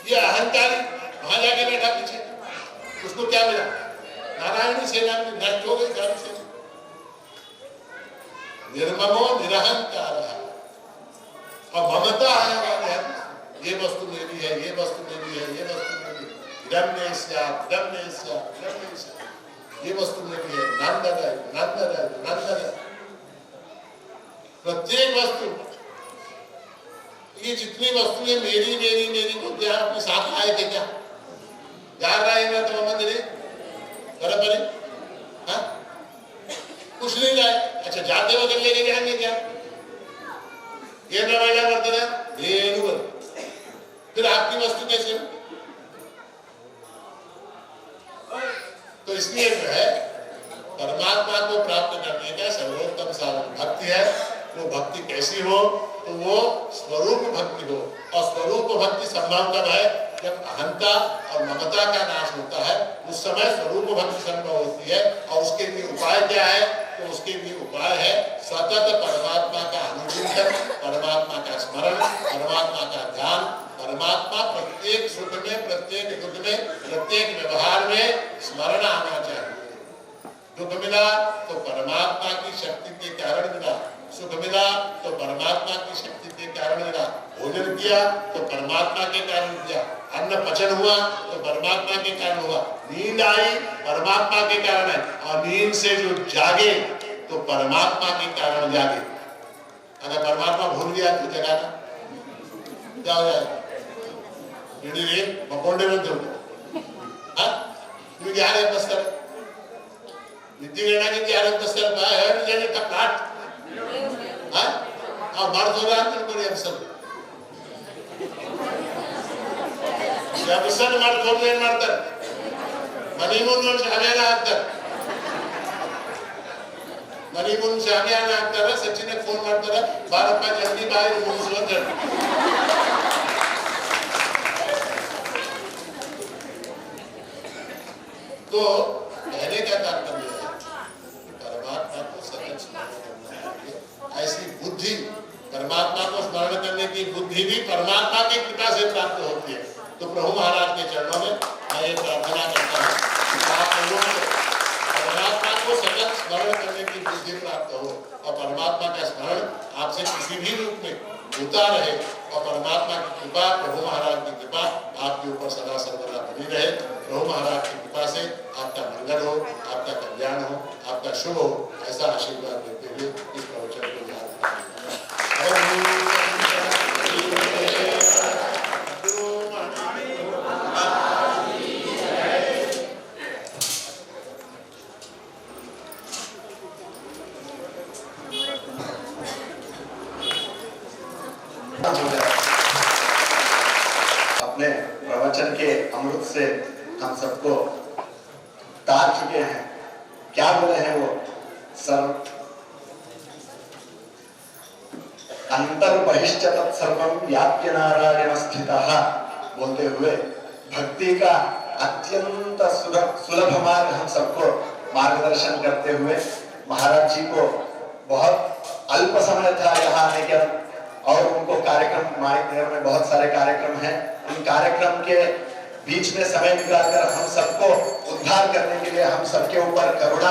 ये अहंकारी वहां जाके बैठा पीछे, उसको क्या मिला? नारायणी सेना में नष्ट हो गई धर्म से। निर्ममो निरहंकार और ममता आया, ये वस्तु मेरी है, ये वस्तु मेरी है, ये वस्तु मेरी है, ये वस्तु मेरी है, नंद। प्रत्येक वस्तु, ये जितनी वस्तुएं मेरी मेरी मेरी को क्या अपने साथ आए थे? क्या जा रहे हैं तो मंदिर बराबर कुछ नहीं लाए। अच्छा जाते वक्त लेके जाएंगे क्या? ये नवाजा करते रहे, फिर आपकी वस्तु कैसे? तो इसलिए जो है परमात्मा को प्राप्त करने का सर्वोत्तम साधन भक्ति है। वो भक्ति कैसी हो? तो वो स्वरूप भक्ति हो। और स्वरूप भक्ति संभव कब है? जब अहंता और ममता का नाश होता है, उस समय स्वरूप भक्ति संभव होती है। और उसके लिए उपाय क्या है? तो उसके लिए उपाय है सतत परमात्मा का अनुचिंतन, परमात्मा का स्मरण, परमात्मा का ध्यान। परमात्मा प्रत्येक सुख में, प्रत्येक दुख में, प्रत्येक व्यवहार में स्मरण आना चाहिए। दुख मिला तो परमात्मा की शक्ति के कारण मिला, सुख मिला तो परमात्मा की शक्ति के कारण मिला, भोजन किया तो परमात्मा के कारण किया, अन्न पचन हुआ तो परमात्मा के कारण हुआ, नींद आई परमात्मा के कारण है। और नींद से जो जागे तो परमात्मा के कारण जागे। अगर परमात्मा भूल गया तो जगाना क्या हो जाएगा? मकोंडे में दो बस्तर नित्य गणना की 11 बस्तर है काट मर्द हो रहा है सब जब सन मर्द हो गए मर्दन मणिमुन शामियाना ಆಗ್ತಾರೆ मणिमुन शामियाना ಆಗ್ತಾರೆ सचिन फोन ಮಾಡ್ತಾರೆ ಬಾರಪ್ಪ ಜಲ್ದಿ ಬಾಯಿ ಮುಗಿಸು ಅಂತ तो कहने का तात्पर्य है कि परमात्मा को सतत स्मरण करना चाहिए। ऐसी बुद्धि परमात्मा को स्मरण करने की बुद्धि भी परमात्मा की कृपा से प्राप्त होती है। तो प्रभु महाराज के चरणों में मैं ये प्रार्थना करता हूँ कि आप लोगों को परमात्मा को सतत स्मरण करने की बुद्धि प्राप्त हो और परमात्मा का स्मरण आपसे किसी भी रूप में होता रहे और परमात्मा की कृपा, प्रभु महाराज की कृपा आपके ऊपर सदा सर्वदा बनी रहे। प्रभु महाराज की कृपा से आपका मंगल हो, आपका कल्याण हो, आपका शुभ हो, ऐसा आशीर्वाद देते हुए इस हम सबको तार चुके हैं। क्या बोले हैं वो? सर्व अंतर बहिश्च तत्सर्वं व्याप्य नारायण स्थितः बोलते हुए भक्ति का अत्यंत सुलभ मार्ग हम सबको मार्गदर्शन करते हुए महाराज जी को बहुत अल्प समय था यहाँ आने के, और उनको कार्यक्रम माइक में बहुत सारे कार्यक्रम हैं, उन कार्यक्रम के बीच में समय निकालकर हम सबको उद्धार करने के लिए हम सबके ऊपर करुणा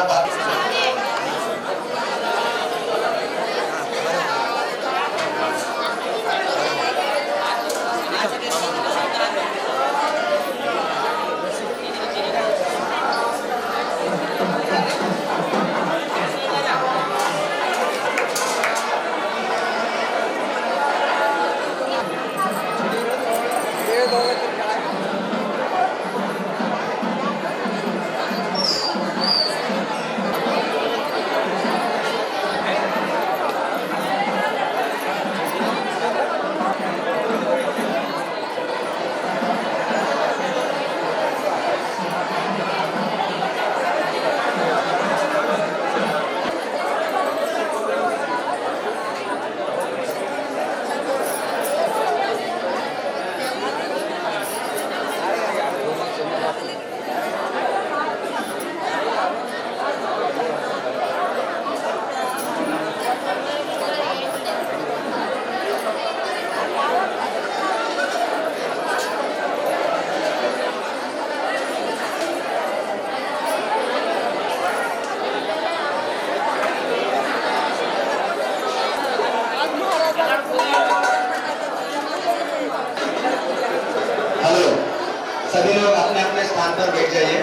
सभी लोग अपने अपने स्थान पर बैठ जाइए।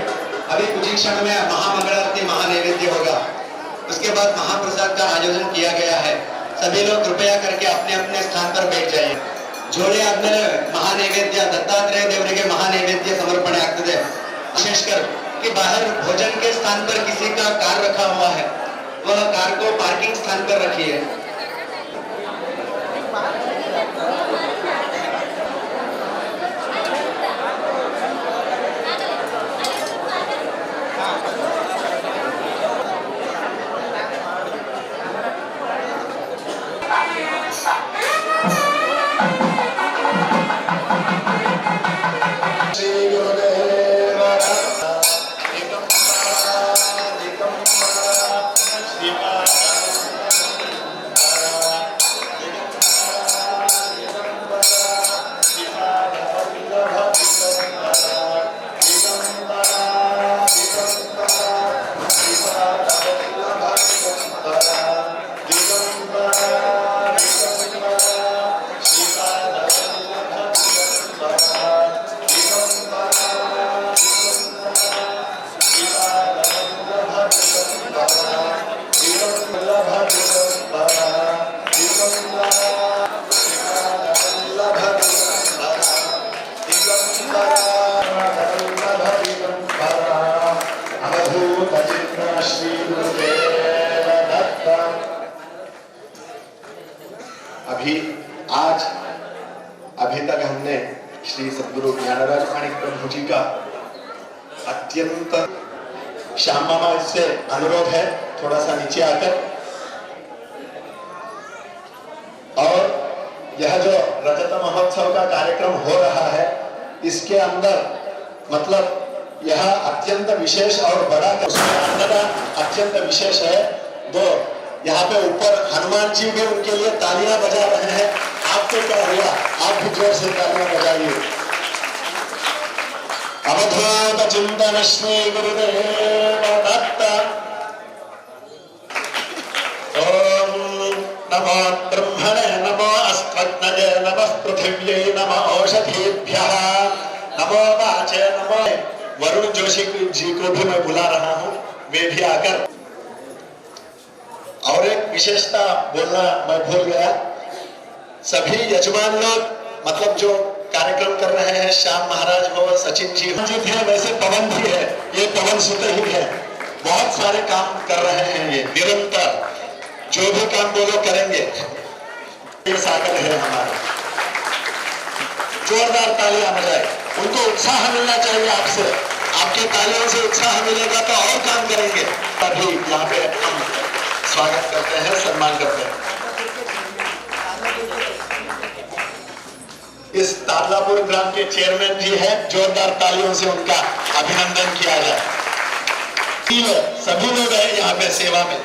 अभी कुछ ही क्षण में महामंगल आरती महानैवेद्य होगा, उसके बाद महाप्रसाद का आयोजन किया गया है। सभी लोग कृपया करके अपने अपने स्थान पर बैठ जाइए. जोड़े आद्ಮೇಲೆ महानैवेद्य दत्तात्रेय देवರಿಗೆ महानैवेद्य समर्पण ಆಗ್ತದೆ. विशेषकर कि बाहर भोजन के स्थान पर किसी का कार रखा हुआ है, वह कार को पार्किंग स्थान पर रखिए. अभी तक हमने श्री सद्गुरु ज्ञानराज माणिक प्रभु जी का अत्यंत, श्याम मामा इससे अनुरोध है थोड़ा सा नीचे आकर, और यह जो रजत महोत्सव का कार्यक्रम हो रहा है इसके अंदर मतलब यह अत्यंत विशेष और बड़ा, उसमें अन्नदान अत्यंत विशेष है। तो यहाँ पे ऊपर हनुमान जी भी उनके लिए तालियां बजा रहे हैं। आपको क्या हुआ? आप भी जोर से तालियां बजाइए। अवधूत चिंतन श्री गुरुदेव दत्त। ओम नमो ब्रह्मणे नमो अस्त्वग्नये नमः पृथिव्यै नमो औषधीभ्यः नमो वाचे नमो। वरुण जोशी जी को भी मैं बुला रहा हूँ, वे भी आकर। और एक विशेषता बोलना मैं भूल गया, सभी यजमान लोग मतलब जो कार्यक्रम कर रहे हैं, श्याम महाराज हो, सचिन जी थे, वैसे पवन भी है, ये पवन सुत ही है, बहुत सारे काम कर रहे हैं। ये निरंतर जो भी काम बोलो करेंगे। ये सागर है हमारे, जोरदार तालियां बजाए, उनको उत्साह मिलना चाहिए आपसे। आपकी तालियों से उत्साह मिलेगा तो और काम करेंगे। अभी यहाँ पे हम स्वागत करते हैं, सम्मान करते हैं। इस तादलापुर ग्राम के चेयरमैन जी हैं, जोरदार तालियों से उनका अभिनंदन किया जाए। सभी लोग हैं यहाँ पे सेवा में।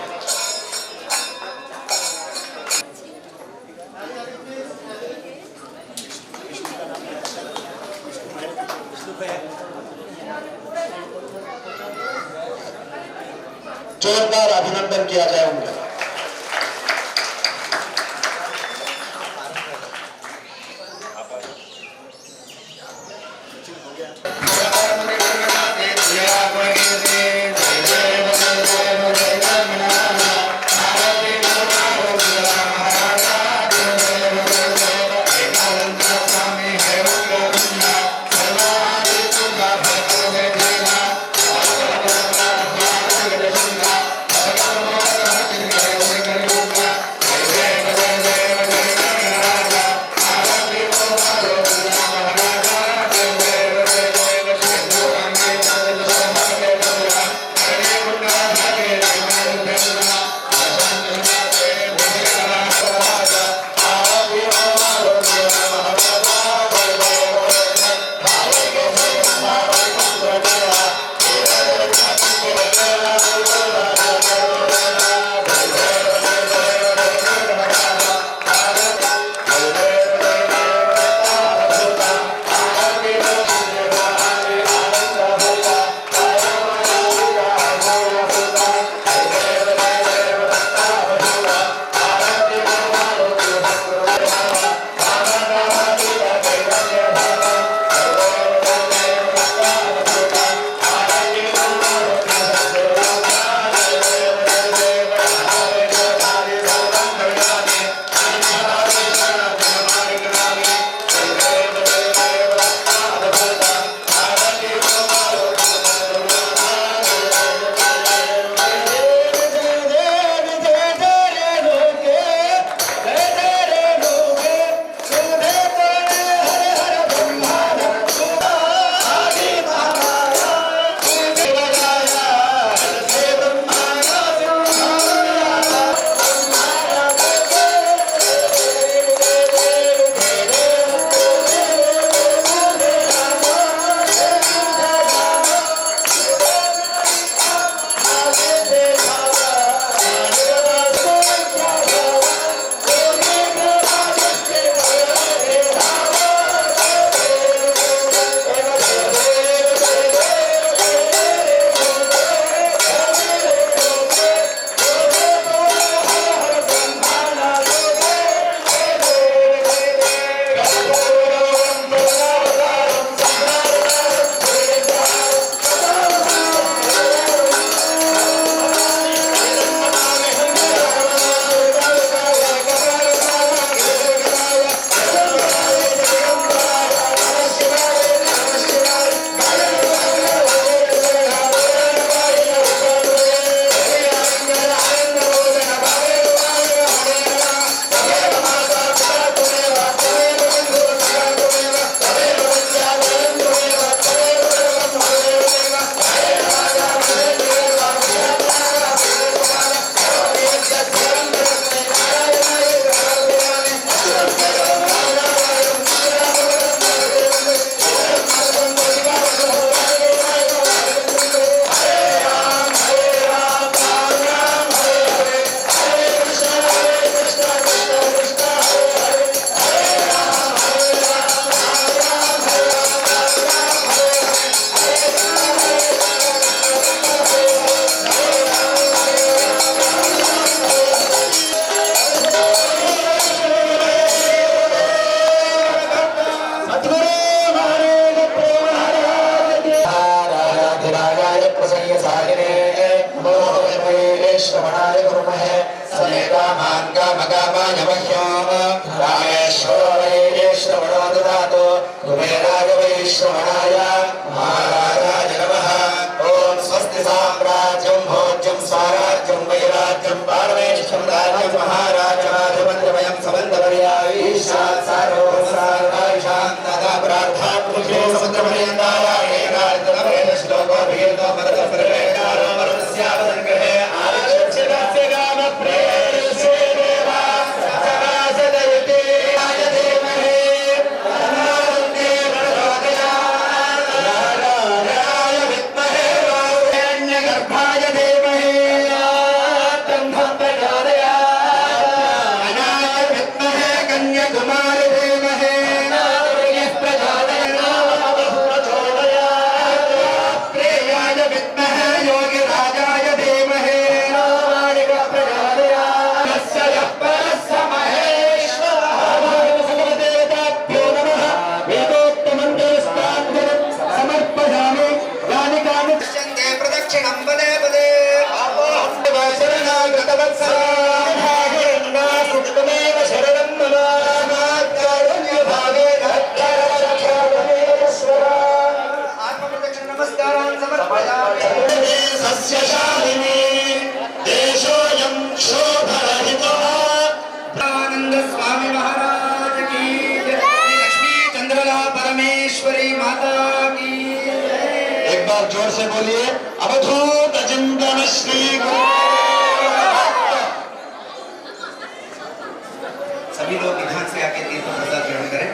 जोरदार अभिनंदन किया जाए उनका। श्रवणाय महाराजाय नमः। ओम स्वस्ति साम्राज्यं भोज्यं स्वराज्यं वैराज्यं पारमेश्वरं राज्यं महाराजाधिपत्यमयं समन्तपर्यायीशात् सार्वभौमसार्वाय शान्तता प्रार्थना पुरुषे समुद्रपर्यन्ताय एकान्तवेद श्लोक तो मरत प्रवेकारो मरतस्यावसंग्रहे आदिशक्षितस्य गाम प्रेरसे देवा सदासदयते आय देमहे अनादन्ते प्रचोदयात् नारायणाय विद्महे वायुण्यगर्भाय देमहे तन्नो प्रचोदयात् अनाय विद्महे कन्याकुमार देमहे प्रदक्षिणं पदे पदे आत्मप्रदक्षिण नमस्कारान् समर्पयामि सस्यशालिनी देशोऽयं शोभरहितः आनंद स्वामी महाराज की जय। श्री लक्ष्मी चंद्रला परमेश्वरी माता की जय। एक बार जोर से बोलिए अवधूत चिंतन श्री गुरु। सभी लोग निधान से आके तीर्थ प्रसाद ग्रहण करें।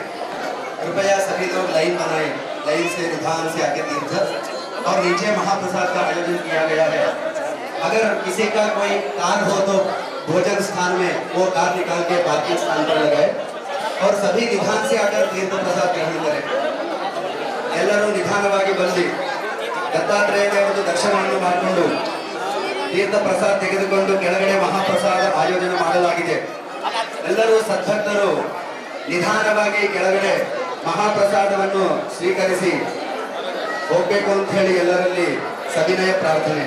कृपया सभी लोग लाइन बनाएं, लाइन से निधान से आके तीर्थ। और नीचे महाप्रसाद का आयोजन किया गया है। अगर किसी का कोई कार हो तो भोजन स्थान में वो कार निकाल के पार्किंग स्थान पर लगाए और सभी निधान से आकर तीर्थ प्रसाद ग्रहण करें। ಎಲ್ಲರೂ ನಿಧಾನವಾಗಿ ಬಂದು ದತ್ತಾತ್ರೇಯ ದೇವರ ದರ್ಶನವನ್ನು ಮಾಡಿಕೊಂಡು ತೀರ್ಥ ಪ್ರಸಾದ ತೆಗೆದುಕೊಂಡು ಕೆಳಗಡೆ ಮಹಾಪ್ರಸಾದ ಆಯೋಜನೆ ಮಾಡಲಾಗಿದೆ। ಎಲ್ಲರೂ ಸದ್ಭಕ್ತರು ನಿಧಾನವಾಗಿ ಕೆಳಗಡೆ ಮಹಾಪ್ರಸಾದವನ್ನು ಸ್ವೀಕರಿಸಿ ಹೋಗಬೇಕು ಅಂತ ಹೇಳಿ ಎಲ್ಲರಲ್ಲಿ ಸವಿನಯ ಪ್ರಾರ್ಥನೆ।